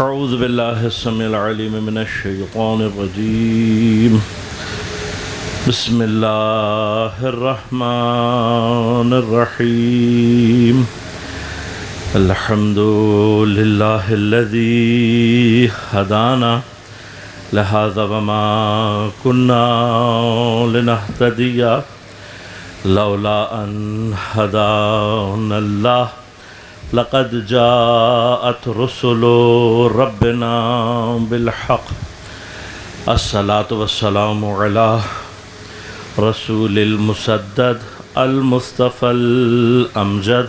اعوذ باللہ السمیع العلیم من الشیطان الرجیم بسم اللہ الرحمن الرحیم الحمد للہ الذی ہدانا لہذا وما كنا لنہتدی لولا ان ہدانا اللہ لقد جاءت رسل ربنا بالحق الصلاة والسلام على رسول المسدد المصطفى الأمجد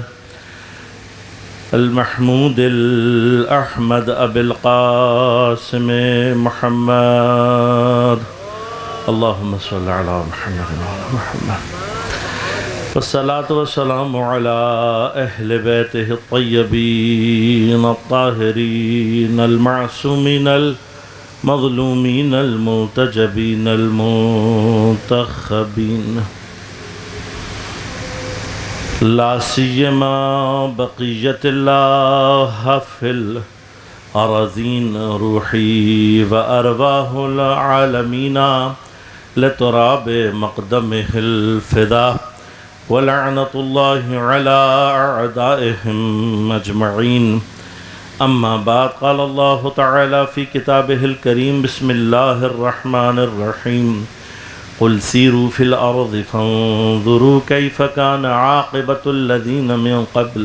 المحمود الأحمد أبي القاسم محمد اللهم صل على محمد وعلى محمد والصلاة والسلام على أهل بيته الطيبين الطاهرين المعصومين المظلومين المنتجبين المنتخبين لا سيما بقية الله في الأراضين روحي وأرواح العالمين لتراب مقدمه الفداء ولعنة الله على أعدائهم أجمعين أما بعد قال الله تعالى في كتابه الكريم بسم الله الرحمن الرحيم قل سيروا في الأرض فانظروا كيف كان عاقبة الذين من قبل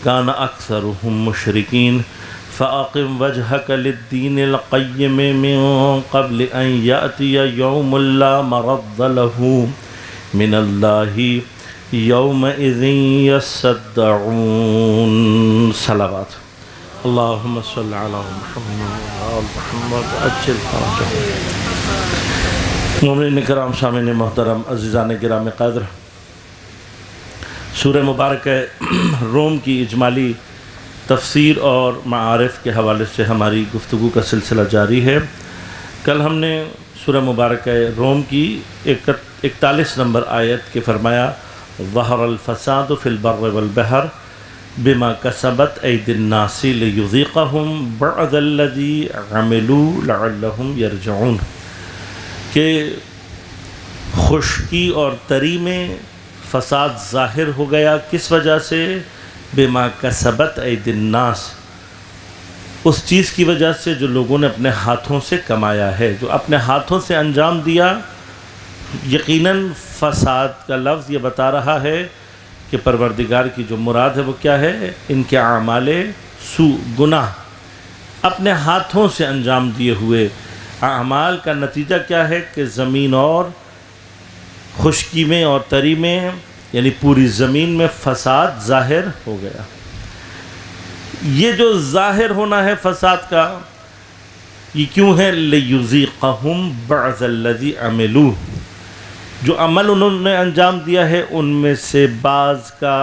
كان أكثرهم مشركين فأقم وجهك للدين القيم من قبل أن يأتي يوم لا مرد له من الله يومئذ يصدعون صلوات اللهم صل على محمد وعلى محمد اجل فرجهم مومنین کرام سامعین محترم عزیزان گرام قدر سورہ مبارکہ روم کی اجمالی تفسیر اور معارف کے حوالے سے ہماری گفتگو کا سلسلہ جاری ہے۔ کل ہم نے سورہ مبارکہ روم کی 41 نمبر آیت کے فرمایا ظہر الفساد فی البر والبحر بما کسبت ایدی الناس لیذیقہم بعض الذی عملوا لعلہم یرجعون کہ خشکی اور تری میں فساد ظاہر ہو گیا کس وجہ سے؟ بما کسبت ایدی الناس، اس چیز کی وجہ سے جو لوگوں نے اپنے ہاتھوں سے کمایا ہے، جو اپنے ہاتھوں سے انجام دیا۔ یقیناً فساد کا لفظ یہ بتا رہا ہے کہ پروردگار کی جو مراد ہے وہ کیا ہے؟ ان کے اعمال سوء، گناہ اپنے ہاتھوں سے انجام دیے ہوئے اعمال کا نتیجہ کیا ہے کہ زمین اور خشکی میں اور تری میں یعنی پوری زمین میں فساد ظاہر ہو گیا۔ یہ جو ظاہر ہونا ہے فساد کا یہ کیوں ہے؟ لیذیقہم بعض الذی عملوا، جو عمل انہوں نے انجام دیا ہے ان میں سے بعض کا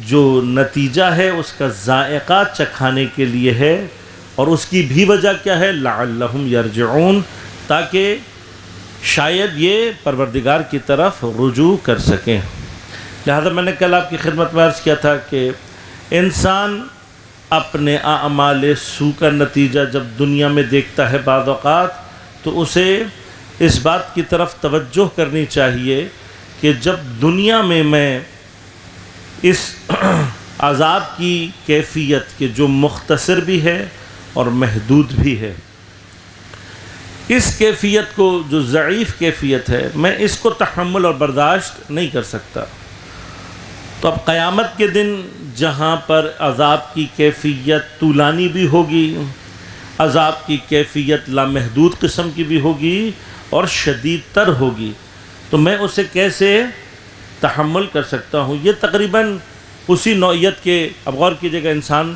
جو نتیجہ ہے اس کا ذائقہ چکھانے کے لیے ہے، اور اس کی بھی وجہ کیا ہے؟ لعلہم یرجعون، تاکہ شاید یہ پروردگار کی طرف رجوع کر سکیں۔ لہذا میں نے کل آپ کی خدمت میں عرض کیا تھا کہ انسان اپنے اعمال سوء کا نتیجہ جب دنیا میں دیکھتا ہے بعض اوقات تو اسے اس بات کی طرف توجہ کرنی چاہیے کہ جب دنیا میں اس عذاب کی کیفیت کے جو مختصر بھی ہے اور محدود بھی ہے، اس کیفیت کو جو ضعیف کیفیت ہے میں اس کو تحمل اور برداشت نہیں کر سکتا، تو اب قیامت کے دن جہاں پر عذاب کی کیفیت طولانی بھی ہوگی، عذاب کی کیفیت لامحدود قسم کی بھی ہوگی اور شدید تر ہوگی، تو میں اسے کیسے تحمل کر سکتا ہوں؟ یہ تقریباً اسی نوعیت کے، اب غور کیجیے گا، انسان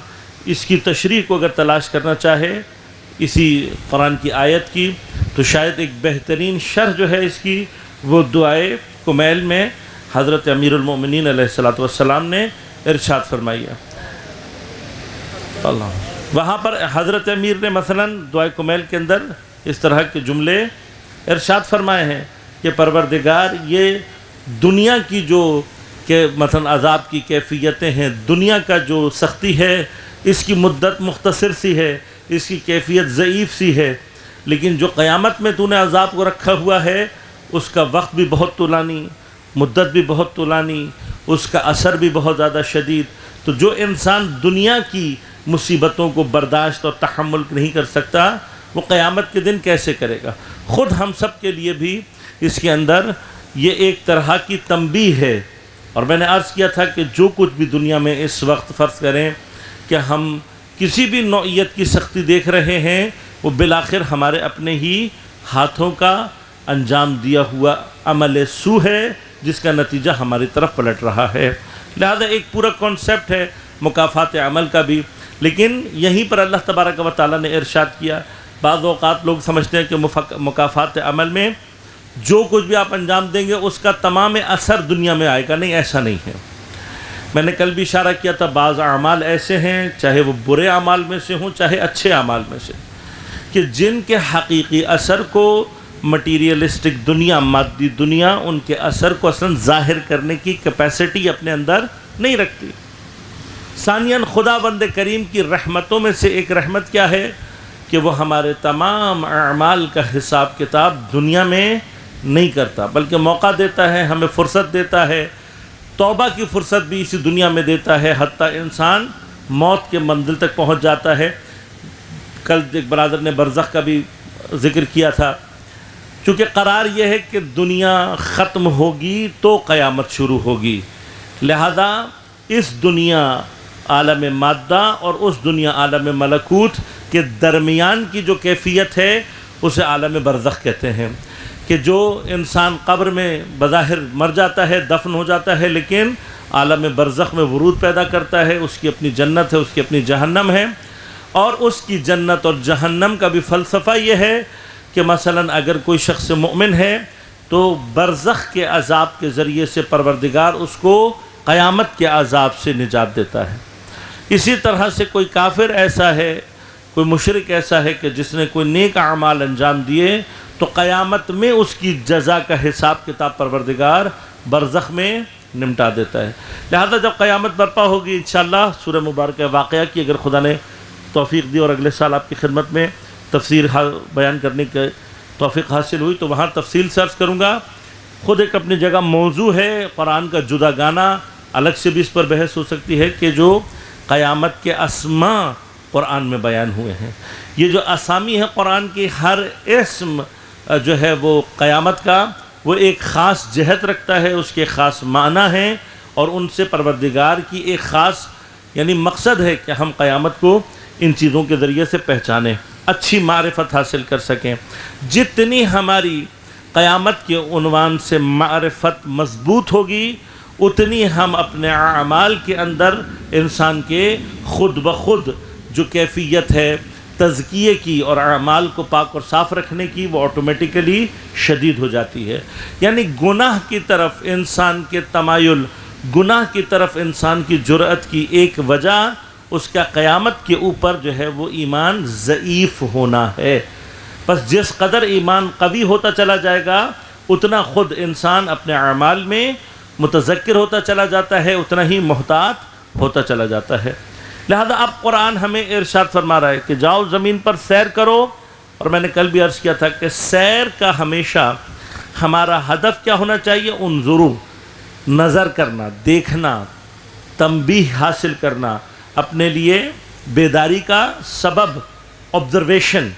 اس کی تشریح کو اگر تلاش کرنا چاہے اسی قرآن کی آیت کی تو شاید ایک بہترین شرح جو ہے اس کی وہ دعائے کمیل میں حضرت امیر المؤمنین علیہ السلام نے ارشاد فرمائی ہے۔ وہاں پر حضرت امیر نے مثلا دعائے کمیل کے اندر اس طرح کے جملے ارشاد فرمائے ہیں کہ پروردگار یہ دنیا کی جو کہ مثلا عذاب کی کیفیتیں ہیں، دنیا کا جو سختی ہے اس کی مدت مختصر سی ہے، اس کی کیفیت ضعیف سی ہے، لیکن جو قیامت میں تو نے عذاب کو رکھا ہوا ہے اس کا وقت بھی بہت طولانی، مدت بھی بہت طولانی، اس کا اثر بھی بہت زیادہ شدید۔ تو جو انسان دنیا کی مصیبتوں کو برداشت اور تحمل نہیں کر سکتا، وہ قیامت کے دن کیسے کرے گا؟ خود ہم سب کے لیے بھی اس کے اندر یہ ایک طرح کی تنبیہ ہے۔ اور میں نے عرض کیا تھا کہ جو کچھ بھی دنیا میں اس وقت فرض کریں کہ ہم کسی بھی نوعیت کی سختی دیکھ رہے ہیں، وہ بالآخر ہمارے اپنے ہی ہاتھوں کا انجام دیا ہوا عمل سو ہے، جس کا نتیجہ ہماری طرف پلٹ رہا ہے۔ لہذا ایک پورا کانسیپٹ ہے مکافات عمل کا بھی، لیکن یہیں پر اللہ تبارک و تعالیٰ نے ارشاد کیا۔ بعض اوقات لوگ سمجھتے ہیں کہ مکافات عمل میں جو کچھ بھی آپ انجام دیں گے اس کا تمام اثر دنیا میں آئے گا۔ نہیں، ایسا نہیں ہے۔ میں نے کل بھی اشارہ کیا تھا، بعض اعمال ایسے ہیں، چاہے وہ برے اعمال میں سے ہوں چاہے اچھے اعمال میں سے، کہ جن کے حقیقی اثر کو مٹیریلسٹک دنیا، مادی دنیا، ان کے اثر کو اصلاً ظاہر کرنے کی کیپیسٹی اپنے اندر نہیں رکھتی۔ ثانیاً خدا بند کریم کی رحمتوں میں سے ایک رحمت کیا ہے کہ وہ ہمارے تمام اعمال کا حساب کتاب دنیا میں نہیں کرتا، بلکہ موقع دیتا ہے، ہمیں فرصت دیتا ہے، توبہ کی فرصت بھی اسی دنیا میں دیتا ہے، حتیٰ انسان موت کے منزل تک پہنچ جاتا ہے۔ کل ایک برادر نے برزخ کا بھی ذکر کیا تھا، چونکہ قرار یہ ہے کہ دنیا ختم ہوگی تو قیامت شروع ہوگی، لہذا اس دنیا عالم مادہ اور اس دنیا عالم ملکوت کے درمیان کی جو کیفیت ہے اسے عالم برزخ کہتے ہیں، کہ جو انسان قبر میں بظاہر مر جاتا ہے، دفن ہو جاتا ہے، لیکن عالم برزخ میں ورود پیدا کرتا ہے، اس کی اپنی جنت ہے، اس کی اپنی جہنم ہے۔ اور اس کی جنت اور جہنم کا بھی فلسفہ یہ ہے کہ مثلا اگر کوئی شخص مومن ہے تو برزخ کے عذاب کے ذریعے سے پروردگار اس کو قیامت کے عذاب سے نجات دیتا ہے۔ اسی طرح سے کوئی کافر ایسا ہے، کوئی مشرک ایسا ہے کہ جس نے کوئی نیک اعمال انجام دیے تو قیامت میں اس کی جزا کا حساب کتاب پروردگار برزخ میں نمٹا دیتا ہے۔ لہذا جب قیامت برپا ہوگی انشاءاللہ سورہ مبارکہ واقعہ کی اگر خدا نے توفیق دی اور اگلے سال آپ کی خدمت میں تفسیر بیان کرنے کی توفیق حاصل ہوئی تو وہاں تفصیل سے عرض کروں گا۔ خود ایک اپنی جگہ موضوع ہے، قرآن کا جدا گانا الگ سے بھی اس پر بحث ہو سکتی ہے کہ جو قیامت کے اسماء قرآن میں بیان ہوئے ہیں۔ یہ جو اسامی ہے قرآن کی، ہر اسم جو ہے وہ قیامت کا وہ ایک خاص جہت رکھتا ہے، اس کے خاص معنی ہیں، اور ان سے پروردگار کی ایک خاص یعنی مقصد ہے کہ ہم قیامت کو ان چیزوں کے ذریعے سے پہچانیں، اچھی معرفت حاصل کر سکیں۔ جتنی ہماری قیامت کے عنوان سے معرفت مضبوط ہوگی، اتنی ہم اپنے اعمال کے اندر انسان کے خود بخود جو کیفیت ہے تزکیے کی اور اعمال کو پاک اور صاف رکھنے کی، وہ آٹومیٹیکلی شدید ہو جاتی ہے۔ یعنی گناہ کی طرف انسان کے تمایل، گناہ کی طرف انسان کی جرأت کی ایک وجہ اس کا قیامت کے اوپر جو ہے وہ ایمان ضعیف ہونا ہے۔ بس جس قدر ایمان قوی ہوتا چلا جائے گا اتنا خود انسان اپنے اعمال میں متذکر ہوتا چلا جاتا ہے، اتنا ہی محتاط ہوتا چلا جاتا ہے۔ لہذا اب قرآن ہمیں ارشاد فرما رہا ہے کہ جاؤ زمین پر سیر کرو، اور میں نے کل بھی عرض کیا تھا کہ سیر کا ہمیشہ ہمارا ہدف کیا ہونا چاہیے؟ انظروا، نظر کرنا، دیکھنا، تنبیہ حاصل کرنا، اپنے لیے بیداری کا سبب، آبزرویشن۔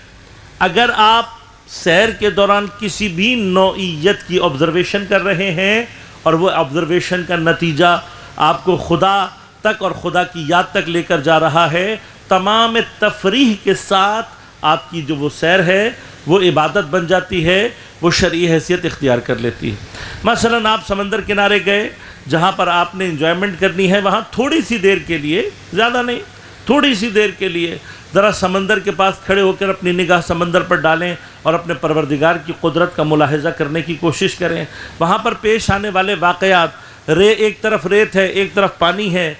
اگر آپ سیر کے دوران کسی بھی نوعیت کی آبزرویشن کر رہے ہیں اور وہ آبزرویشن کا نتیجہ آپ کو خدا تک اور خدا کی یاد تک لے کر جا رہا ہے، تمام تفریح کے ساتھ آپ کی جو وہ سیر ہے وہ عبادت بن جاتی ہے، وہ شرعی حیثیت اختیار کر لیتی ہے۔ مثلا آپ سمندر کنارے گئے، جہاں پر آپ نے انجوائمنٹ کرنی ہے، وہاں تھوڑی سی دیر کے لیے، زیادہ نہیں، تھوڑی سی دیر کے لیے ذرا سمندر کے پاس کھڑے ہو کر اپنی نگاہ سمندر پر ڈالیں اور اپنے پروردگار کی قدرت کا ملاحظہ کرنے کی کوشش کریں۔ وہاں پر پیش آنے والے واقعات، ایک طرف ریت ہے، ایک طرف پانی ہے،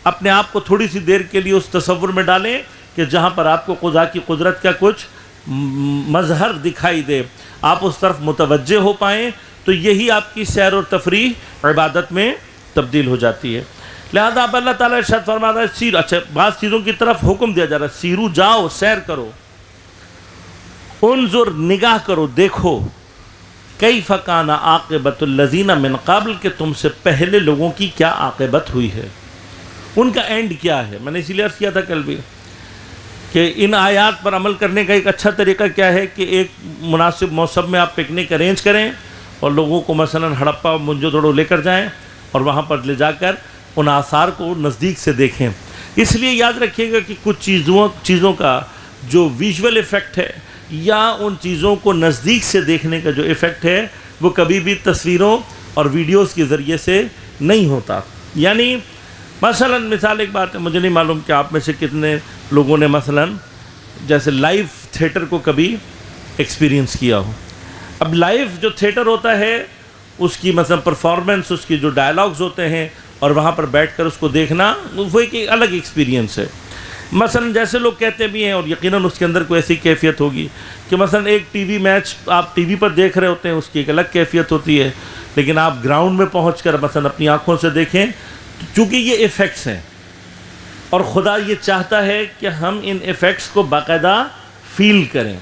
اپنے آپ کو تھوڑی سی دیر کے لیے اس تصور میں ڈالیں کہ جہاں پر آپ کو خدا کی قدرت کا کچھ مظہر دکھائی دے، آپ اس طرف متوجہ ہو پائیں، تو یہی آپ کی سیر اور تفریح عبادت میں تبدیل ہو جاتی ہے۔ لہذا اب اللہ تعالیٰ ارشاد فرما رہا ہے سیر، اچھا بعض چیزوں کی طرف حکم دیا جا رہا ہے، سیرو جاؤ، سیر کرو، انظر نگاہ کرو، دیکھو، کیف کان عاقبۃ الذین من قبل، کہ تم سے پہلے لوگوں کی کیا عاقبت ہوئی ہے، ان کا اینڈ کیا ہے۔ میں نے اسی لیے عرض کیا تھا کل بھی کہ ان آیات پر عمل کرنے کا ایک اچھا طریقہ کیا ہے کہ ایک مناسب موسم میں آپ پکنک ارینج کریں اور لوگوں کو مثلا ہڑپا منجو دڑو لے کر جائیں اور وہاں پر لے جا کر ان آثار کو نزدیک سے دیکھیں۔ اس لیے یاد رکھیے گا کہ کچھ چیزوں کا جو ویژول ایفیکٹ ہے یا ان چیزوں کو نزدیک سے دیکھنے کا جو ایفیکٹ ہے وہ کبھی بھی تصویروں اور ویڈیوز کے ذریعے سے نہیں ہوتا۔ یعنی مثلا مثال ایک بات ہے، مجھے نہیں معلوم کہ آپ میں سے کتنے لوگوں نے مثلا جیسے لائیو تھیٹر کو کبھی ایکسپیرینس کیا ہو۔ اب لائیو جو تھیٹر ہوتا ہے اس کی مثلا پرفارمنس، اس کی جو ڈائلاگز ہوتے ہیں اور وہاں پر بیٹھ کر اس کو دیکھنا وہ ایک الگ ایکسپیرینس ہے۔ مثلا جیسے لوگ کہتے بھی ہیں اور یقیناً اس کے اندر کوئی ایسی کیفیت ہوگی کہ مثلا ایک ٹی وی میچ آپ ٹی وی پر دیکھ رہے ہوتے ہیں، اس کی ایک الگ کیفیت ہوتی ہے، لیکن آپ گراؤنڈ میں پہنچ کر مثلا اپنی آنکھوں سے دیکھیں، چونکہ یہ ایفیکٹس ہیں اور خدا یہ چاہتا ہے کہ ہم ان ایفیکٹس کو باقاعدہ فیل کریں۔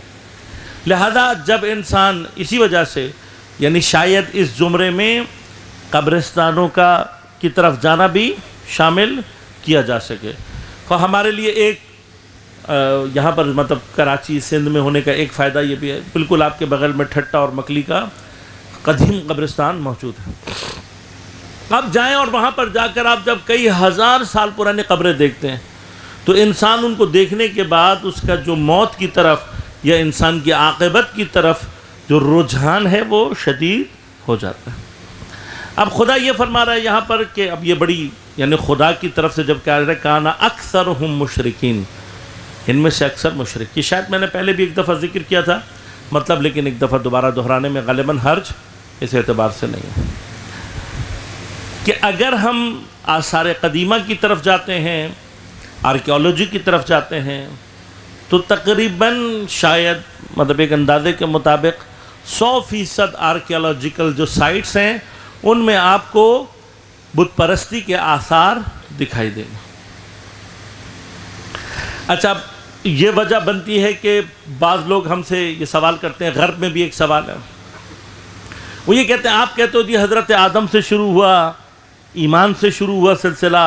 لہذا جب انسان اسی وجہ سے یعنی شاید اس زمرے میں قبرستانوں کی طرف جانا بھی شامل کیا جا سکے۔ تو ہمارے لیے ایک یہاں پر مطلب کراچی سندھ میں ہونے کا ایک فائدہ یہ بھی ہے، بالکل آپ کے بغل میں ٹھٹا اور مکلی کا قدیم قبرستان موجود ہے۔ آپ جائیں اور وہاں پر جا کر آپ جب کئی ہزار سال پرانے قبریں دیکھتے ہیں تو انسان ان کو دیکھنے کے بعد اس کا جو موت کی طرف یا انسان کی عاقبت کی طرف جو رجحان ہے وہ شدید ہو جاتا ہے۔ اب خدا یہ فرما رہا ہے یہاں پر کہ اب یہ بڑی یعنی خدا کی طرف سے جب کہہ رہا ہے کانا اکثرہم مشرکین، ان میں سے اکثر مشرک، یہ شاید میں نے پہلے بھی ایک دفعہ ذکر کیا تھا مطلب، لیکن ایک دفعہ دوبارہ دہرانے میں غالباً حرج اس اعتبار سے نہیں ہے کہ اگر ہم آثار قدیمہ کی طرف جاتے ہیں، آرکیالوجی کی طرف جاتے ہیں، تو تقریباً شاید مطلب ایک اندازے کے مطابق 100% آرکیالوجیکل جو سائٹس ہیں ان میں آپ کو بت پرستی کے آثار دکھائی دیں گے۔ اچھا یہ وجہ بنتی ہے کہ بعض لوگ ہم سے یہ سوال کرتے ہیں، غرب میں بھی ایک سوال ہے، وہ یہ کہتے ہیں آپ کہتے ہو جی حضرت آدم سے شروع ہوا، ایمان سے شروع ہوا سلسلہ،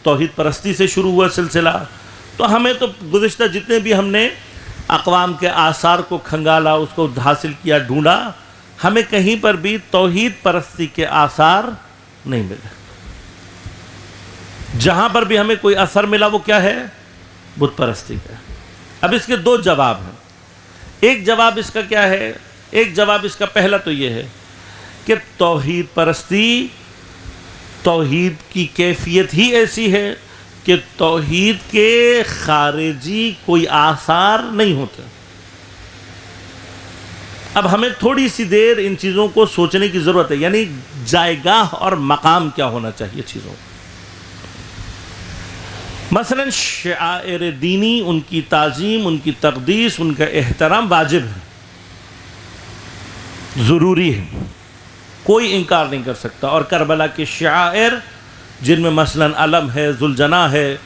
توحید پرستی سے شروع ہوا سلسلہ، تو ہمیں تو گزشتہ جتنے بھی ہم نے اقوام کے آثار کو کھنگالا، اس کو حاصل کیا، ڈھونڈا، ہمیں کہیں پر بھی توحید پرستی کے آثار نہیں ملے۔ جہاں پر بھی ہمیں کوئی اثر ملا وہ کیا ہے؟ بت پرستی کا۔ اب اس کے دو جواب ہیں۔ ایک جواب اس کا کیا ہے؟ ایک جواب اس کا پہلا تو یہ ہے کہ توحید پرستی، توحید کی کیفیت ہی ایسی ہے کہ توحید کے خارجی کوئی آثار نہیں ہوتے۔ اب ہمیں تھوڑی سی دیر ان چیزوں کو سوچنے کی ضرورت ہے، یعنی جائیگاہ اور مقام کیا ہونا چاہیے چیزوں۔ مثلا شعائر دینی، ان کی تعظیم، ان کی تقدیس، ان کا احترام واجب ہے، ضروری ہے، کوئی انکار نہیں کر سکتا۔ اور کربلا کے شعائر جن میں مثلا علم ہے، ذوالجناح ہے،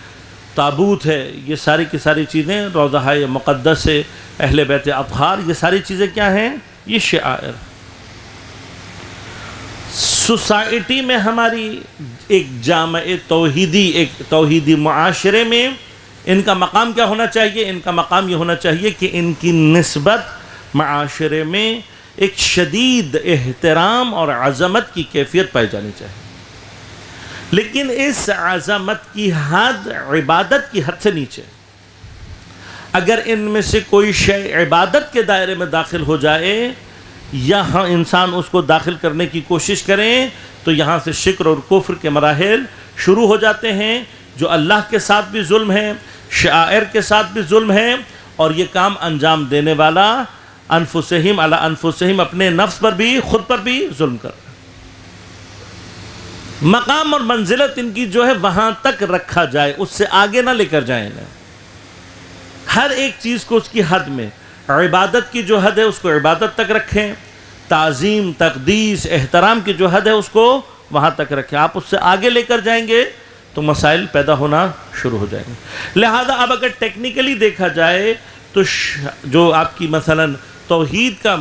تابوت ہے، یہ ساری کی ساری چیزیں، روضہ مقدس ہے، اہل بیت اطہار، یہ ساری چیزیں کیا ہیں؟ یہ شعائر۔ سوسائٹی میں ہماری ایک جامع توحیدی، ایک توحیدی معاشرے میں ان کا مقام کیا ہونا چاہیے؟ ان کا مقام یہ ہونا چاہیے کہ ان کی نسبت معاشرے میں ایک شدید احترام اور عظمت کی کیفیت پائی جانی چاہیے، لیکن اس عظمت کی حد عبادت کی حد سے نیچے۔ اگر ان میں سے کوئی شے عبادت کے دائرے میں داخل ہو جائے یا انسان اس کو داخل کرنے کی کوشش کریں تو یہاں سے شرک اور کفر کے مراحل شروع ہو جاتے ہیں، جو اللہ کے ساتھ بھی ظلم ہے، شعائر کے ساتھ بھی ظلم ہے، اور یہ کام انجام دینے والا انفسہم علی انفسہم، اپنے نفس پر بھی، خود پر بھی ظلم کر رہا ہے۔ مقام اور منزلت ان کی جو ہے وہاں تک رکھا جائے، اس سے آگے نہ لے کر جائیں نا۔ ہر ایک چیز کو اس کی حد میں، عبادت کی جو حد ہے اس کو عبادت تک رکھیں، تعظیم، تقدیس، احترام کی جو حد ہے اس کو وہاں تک رکھیں۔ آپ اس سے آگے لے کر جائیں گے تو مسائل پیدا ہونا شروع ہو جائیں گے۔ لہذا اب اگر ٹیکنیکلی دیکھا جائے تو جو آپ کی مثلا توحید کا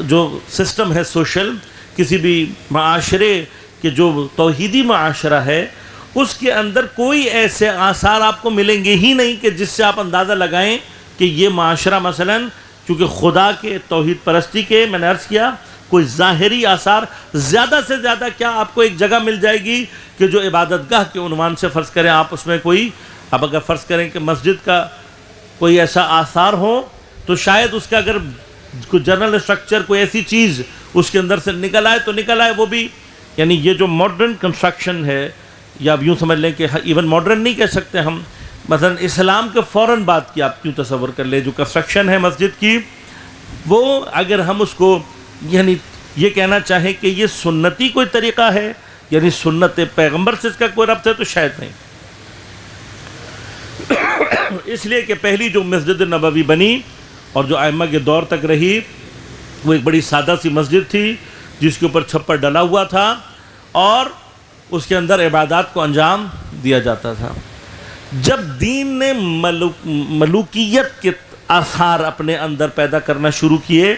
جو سسٹم ہے سوشل، کسی بھی معاشرے کے جو توحیدی معاشرہ ہے، اس کے اندر کوئی ایسے آثار آپ کو ملیں گے ہی نہیں کہ جس سے آپ اندازہ لگائیں کہ یہ معاشرہ مثلا چونکہ خدا کے توحید پرستی کے، میں نے عرض کیا، کوئی ظاہری آثار زیادہ سے زیادہ کیا آپ کو ایک جگہ مل جائے گی کہ جو عبادت گاہ کے عنوان سے فرض کریں آپ اس میں کوئی، اب اگر فرض کریں کہ مسجد کا کوئی ایسا آثار ہو تو شاید اس کا اگر کوئی جنرل اسٹرکچر، کوئی ایسی چیز اس کے اندر سے نکل آئے تو نکل آئے، وہ بھی یعنی یہ جو ماڈرن کنسٹرکشن ہے، یا اب یوں سمجھ لیں کہ ایون ماڈرن نہیں کہہ سکتے ہم، مثلا اسلام کے فوراً بعد کی آپ کیوں تصور کر لیں جو کنسٹرکشن ہے مسجد کی، وہ اگر ہم اس کو یعنی یہ کہنا چاہیں کہ یہ سنتی کوئی طریقہ ہے، یعنی سنت پیغمبر سے اس کا کوئی ربط ہے، تو شاید نہیں۔ اس لیے کہ پہلی جو مسجد نبوی بنی اور جو ائمہ کے دور تک رہی، وہ ایک بڑی سادہ سی مسجد تھی جس کے اوپر چھپر ڈلا ہوا تھا اور اس کے اندر عبادات کو انجام دیا جاتا تھا۔ جب دین نے ملوکیت کے آثار اپنے اندر پیدا کرنا شروع کیے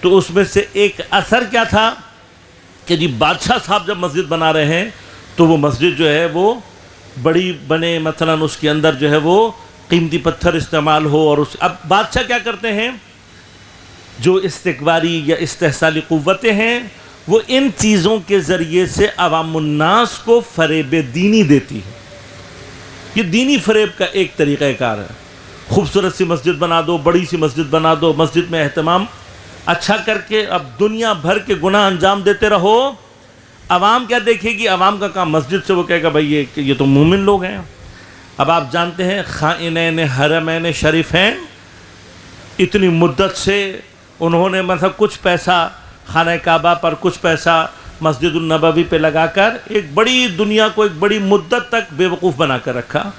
تو اس میں سے ایک اثر کیا تھا کہ جی بادشاہ صاحب جب مسجد بنا رہے ہیں تو وہ مسجد جو ہے وہ بڑی بنے، مثلا اس کے اندر جو ہے وہ قیمتی پتھر استعمال ہو، اور اب بادشاہ کیا کرتے ہیں، جو استکباری یا استحصالی قوتیں ہیں وہ ان چیزوں کے ذریعے سے عوام الناس کو فریب دینی دیتی ہے۔ یہ دینی فریب کا ایک طریقہ کار ہے۔ خوبصورت سی مسجد بنا دو، بڑی سی مسجد بنا دو، مسجد میں اہتمام اچھا کر کے اب دنیا بھر کے گناہ انجام دیتے رہو، عوام کیا دیکھے گی؟ عوام کا کام مسجد سے وہ کہے گا بھائی یہ تو مومن لوگ ہیں۔ اب آپ جانتے ہیں خائنین حرمین شریفین اتنی مدت سے انہوں نے مثلا کچھ پیسہ خانہ کعبہ پر، کچھ پیسہ مسجد النبوی پہ لگا کر ایک بڑی دنیا کو ایک بڑی مدت تک بے وقوف بنا کر رکھا۔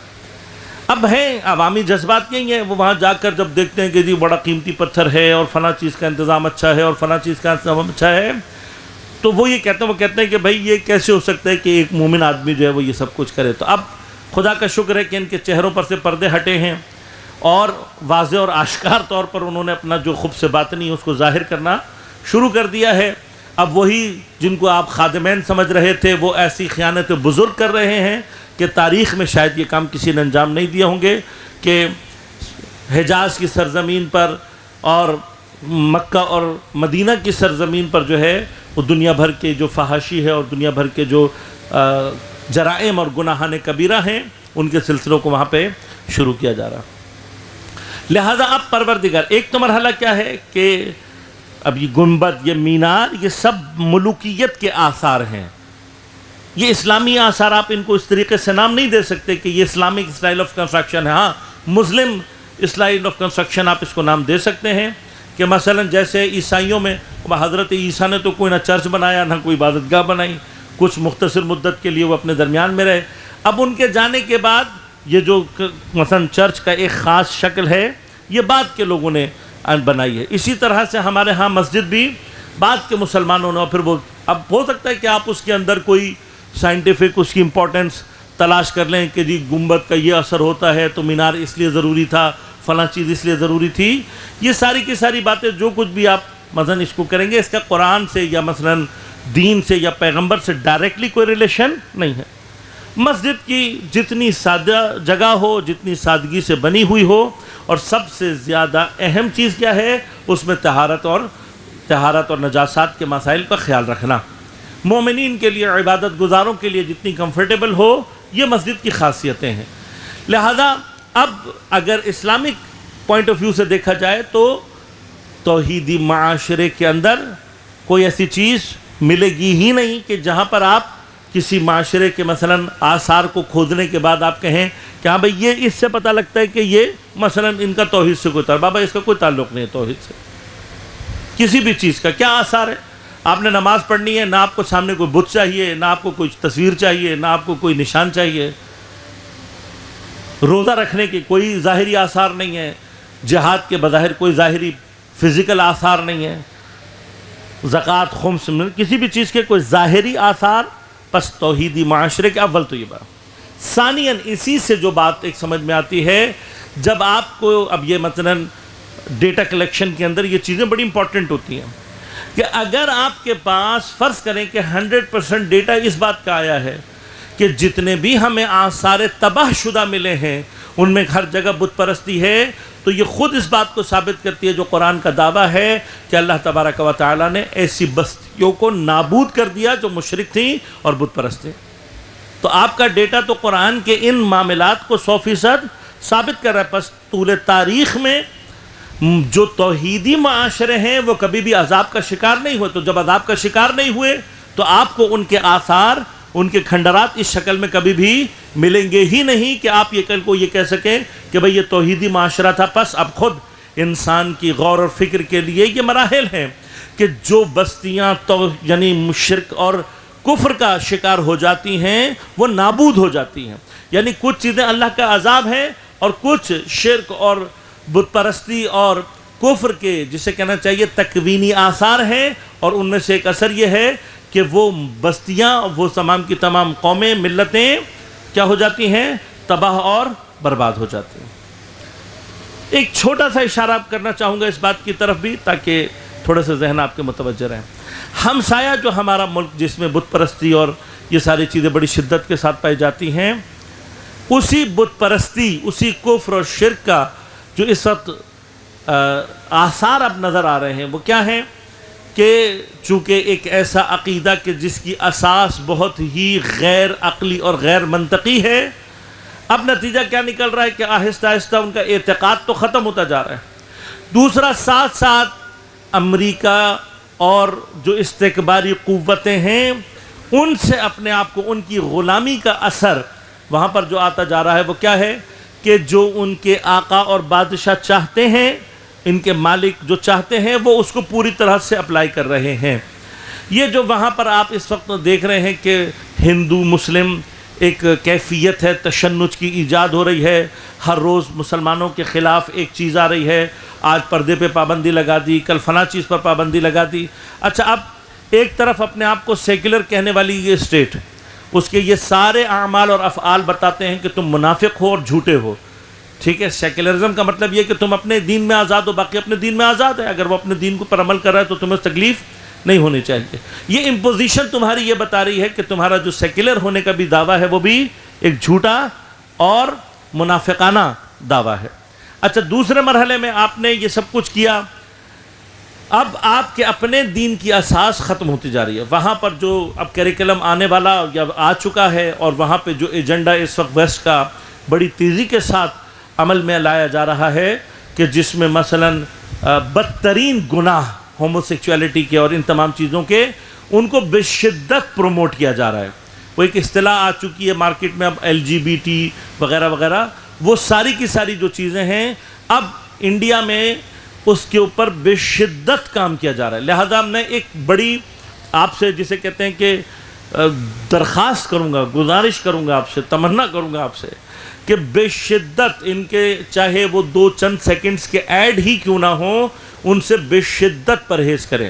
اب ہیں عوامی جذبات یہی ہیں، وہ وہاں جا کر جب دیکھتے ہیں کہ جی بڑا قیمتی پتھر ہے اور فلاں چیز کا انتظام اچھا ہے اور فلاں چیز کا انتظام اچھا ہے، تو وہ یہ کہتے ہیں کہ بھائی یہ کیسے ہو سکتا ہے کہ ایک مومن آدمی جو ہے وہ یہ سب کچھ کرے۔ تو اب خدا کا شکر ہے کہ ان کے چہروں پر سے پردے ہٹے ہیں اور واضح اور آشکار طور پر انہوں نے اپنا جو خبث باطنی اس کو ظاہر کرنا شروع کر دیا ہے۔ اب وہی جن کو آپ خادمین سمجھ رہے تھے وہ ایسی خیانت بزرگ کر رہے ہیں کہ تاریخ میں شاید یہ کام کسی نے انجام نہیں دیا ہوں گے، کہ حجاز کی سرزمین پر اور مکہ اور مدینہ کی سرزمین پر جو ہے وہ دنیا بھر کے جو فحاشی ہے اور دنیا بھر کے جو جرائم اور گناہان کبیرہ ہیں ان کے سلسلوں کو وہاں پہ شروع کیا جا رہا۔ لہذا اب پروردگار ایک تو مرحلہ کیا ہے کہ اب یہ گنبد، یہ مینار، یہ سب ملوکیت کے آثار ہیں، یہ اسلامی آثار، آپ ان کو اس طریقے سے نام نہیں دے سکتے کہ یہ اسلامک اسٹائل آف کنسٹرکشن ہے۔ ہاں مسلم اسٹائل آف کنسٹرکشن آپ اس کو نام دے سکتے ہیں، کہ مثلا جیسے عیسائیوں میں حضرت عیسیٰ نے تو کوئی نہ چرچ بنایا نہ کوئی عبادت گاہ بنائی، کچھ مختصر مدت کے لیے وہ اپنے درمیان میں رہے۔ اب ان کے جانے کے بعد یہ جو مثلا چرچ کا ایک خاص شکل ہے یہ بعد کے لوگوں نے بنائی ہے۔ اسی طرح سے ہمارے ہاں مسجد بھی بعد کے مسلمانوں نے، اور پھر وہ اب ہو سکتا ہے کہ آپ اس کے اندر کوئی سائنٹیفک اس کی امپورٹنس تلاش کر لیں کہ جی گنبد کا یہ اثر ہوتا ہے تو مینار اس لیے ضروری تھا، فلاں چیز اس لیے ضروری تھی۔ یہ ساری کی ساری باتیں جو کچھ بھی آپ مثلا اس کو کریں گے، اس کا قرآن سے یا مثلا دین سے یا پیغمبر سے ڈائریکٹلی کوئی ریلیشن نہیں ہے۔ مسجد کی جتنی سادہ جگہ ہو، جتنی سادگی سے بنی ہوئی ہو، اور سب سے زیادہ اہم چیز کیا ہے اس میں طہارت اور نجاسات کے مسائل کا خیال رکھنا۔ مومنین کے لیے، عبادت گزاروں کے لیے جتنی کمفرٹیبل ہو، یہ مسجد کی خاصیتیں ہیں۔ لہذا اب اگر اسلامک پوائنٹ آف ویو سے دیکھا جائے تو توحیدی معاشرے کے اندر کوئی ایسی چیز ملے گی ہی نہیں کہ جہاں پر آپ کسی معاشرے کے مثلا آثار کو کھودنے کے بعد آپ کہیں کہ ہاں بھئی یہ اس سے پتہ لگتا ہے کہ یہ مثلا ان کا توحید سے کوئی تعلق، بابا اس کا کوئی تعلق نہیں ہے توحید سے، کسی بھی چیز کا کیا آثار ہے؟ آپ نے نماز پڑھنی ہے، نہ آپ کو سامنے کوئی بت چاہیے، نہ آپ کو کوئی تصویر چاہیے، نہ آپ کو کوئی نشان چاہیے، روزہ رکھنے کے کوئی ظاہری آثار نہیں ہے، جہاد کے بظاہر کوئی ظاہری فزیکل آثار نہیں ہے، زکوٰۃ، خمس، کسی بھی چیز کے کوئی ظاہری آثار پس توحیدی معاشرے کے اول تو یہ بات. ثانیاً اسی سے جو بات ایک سمجھ میں آتی ہے، جب آپ کو اب یہ مثلاً ڈیٹا کلیکشن کے اندر یہ چیزیں بڑی امپورٹنٹ ہوتی ہیں کہ اگر آپ کے پاس فرض کریں کہ 100% ڈیٹا اس بات کا آیا ہے کہ جتنے بھی ہمیں آثار تباہ شدہ ملے ہیں ان میں ہر جگہ بت پرستی ہے، تو یہ خود اس بات کو ثابت کرتی ہے جو قرآن کا دعویٰ ہے کہ اللہ تبارک و تعالیٰ نے ایسی بستیوں کو نابود کر دیا جو مشرک تھیں اور بت پرست تھیں. تو آپ کا ڈیٹا تو قرآن کے ان معاملات کو 100% ثابت کر رہا ہے. پس طول تاریخ میں جو توحیدی معاشرے ہیں وہ کبھی بھی عذاب کا شکار نہیں ہوئے. تو جب عذاب کا شکار نہیں ہوئے تو آپ کو ان کے آثار، ان کے کھنڈرات اس شکل میں کبھی بھی ملیں گے ہی نہیں کہ آپ یہ کل کو یہ کہہ سکیں کہ بھئی یہ توحیدی معاشرہ تھا. پس اب خود انسان کی غور اور فکر کے لیے یہ مراحل ہیں کہ جو بستیاں یعنی مشرک اور کفر کا شکار ہو جاتی ہیں وہ نابود ہو جاتی ہیں. یعنی کچھ چیزیں اللہ کا عذاب ہے اور کچھ شرک اور بت پرستی اور کفر کے جسے کہنا چاہیے تکوینی آثار ہیں، اور ان میں سے ایک اثر یہ ہے کہ وہ بستیاں، وہ تمام کی تمام قومیں، ملتیں کیا ہو جاتی ہیں؟ تباہ اور برباد ہو جاتی ہیں. ایک چھوٹا سا اشارہ کرنا چاہوں گا اس بات کی طرف بھی تاکہ تھوڑے سے ذہن آپ کے متوجہ رہیں. ہمسایہ جو ہمارا ملک جس میں بت پرستی اور یہ ساری چیزیں بڑی شدت کے ساتھ پائی جاتی ہیں، اسی بت پرستی، اسی کفر اور شرک کا جو اس وقت آثار اب نظر آ رہے ہیں وہ کیا ہیں کہ چونکہ ایک ایسا عقیدہ کہ جس کی اساس بہت ہی غیر عقلی اور غیر منطقی ہے، اب نتیجہ کیا نکل رہا ہے کہ آہستہ آہستہ ان کا اعتقاد تو ختم ہوتا جا رہا ہے. دوسرا ساتھ ساتھ امریکہ اور جو استکباری قوتیں ہیں ان سے اپنے آپ کو، ان کی غلامی کا اثر وہاں پر جو آتا جا رہا ہے وہ کیا ہے کہ جو ان کے آقا اور بادشاہ چاہتے ہیں، ان کے مالک جو چاہتے ہیں وہ اس کو پوری طرح سے اپلائی کر رہے ہیں. یہ جو وہاں پر آپ اس وقت دیکھ رہے ہیں کہ ہندو مسلم ایک کیفیت ہے تشنج کی ایجاد ہو رہی ہے، ہر روز مسلمانوں کے خلاف ایک چیز آ رہی ہے، آج پردے پہ پابندی لگا دی، کل فلاں چیز پر پابندی لگا دی. اچھا، اب ایک طرف اپنے آپ کو سیکولر کہنے والی یہ اسٹیٹ، اس کے یہ سارے اعمال اور افعال بتاتے ہیں کہ تم منافق ہو اور جھوٹے ہو. ٹھیک ہے، سیکولرزم کا مطلب یہ کہ تم اپنے دین میں آزاد ہو، باقی اپنے دین میں آزاد ہے، اگر وہ اپنے دین کو پر عمل کر رہا ہے تو تمہیں تکلیف نہیں ہونی چاہیے. یہ امپوزیشن تمہاری یہ بتا رہی ہے کہ تمہارا جو سیکولر ہونے کا بھی دعویٰ ہے وہ بھی ایک جھوٹا اور منافقانہ دعویٰ ہے. اچھا، دوسرے مرحلے میں آپ نے یہ سب کچھ کیا، اب آپ کے اپنے دین کی اساس ختم ہوتی جا رہی ہے. وہاں پر جو اب کیریکلم آنے والا یا آ چکا ہے اور وہاں پہ جو ایجنڈا اس وقت ویسٹ کا بڑی تیزی کے ساتھ عمل میں لایا جا رہا ہے کہ جس میں مثلاً بدترین گناہ ہوموسیکچولیٹی کے اور ان تمام چیزوں کے ان کو بشدت پروموٹ کیا جا رہا ہے. وہ ایک اصطلاح آ چکی ہے مارکیٹ میں اب LGBT وغیرہ وغیرہ، وہ ساری کی ساری جو چیزیں ہیں اب انڈیا میں اس کے اوپر بشدت کام کیا جا رہا ہے. لہذا میں ایک بڑی آپ سے جسے کہتے ہیں کہ درخواست کروں گا، گزارش کروں گا آپ سے، تمنا کروں گا آپ سے کہ بے شدت ان کے چاہے وہ 2 چند سیکنڈز کے ایڈ ہی کیوں نہ ہوں ان سے بے شدت پرہیز کریں.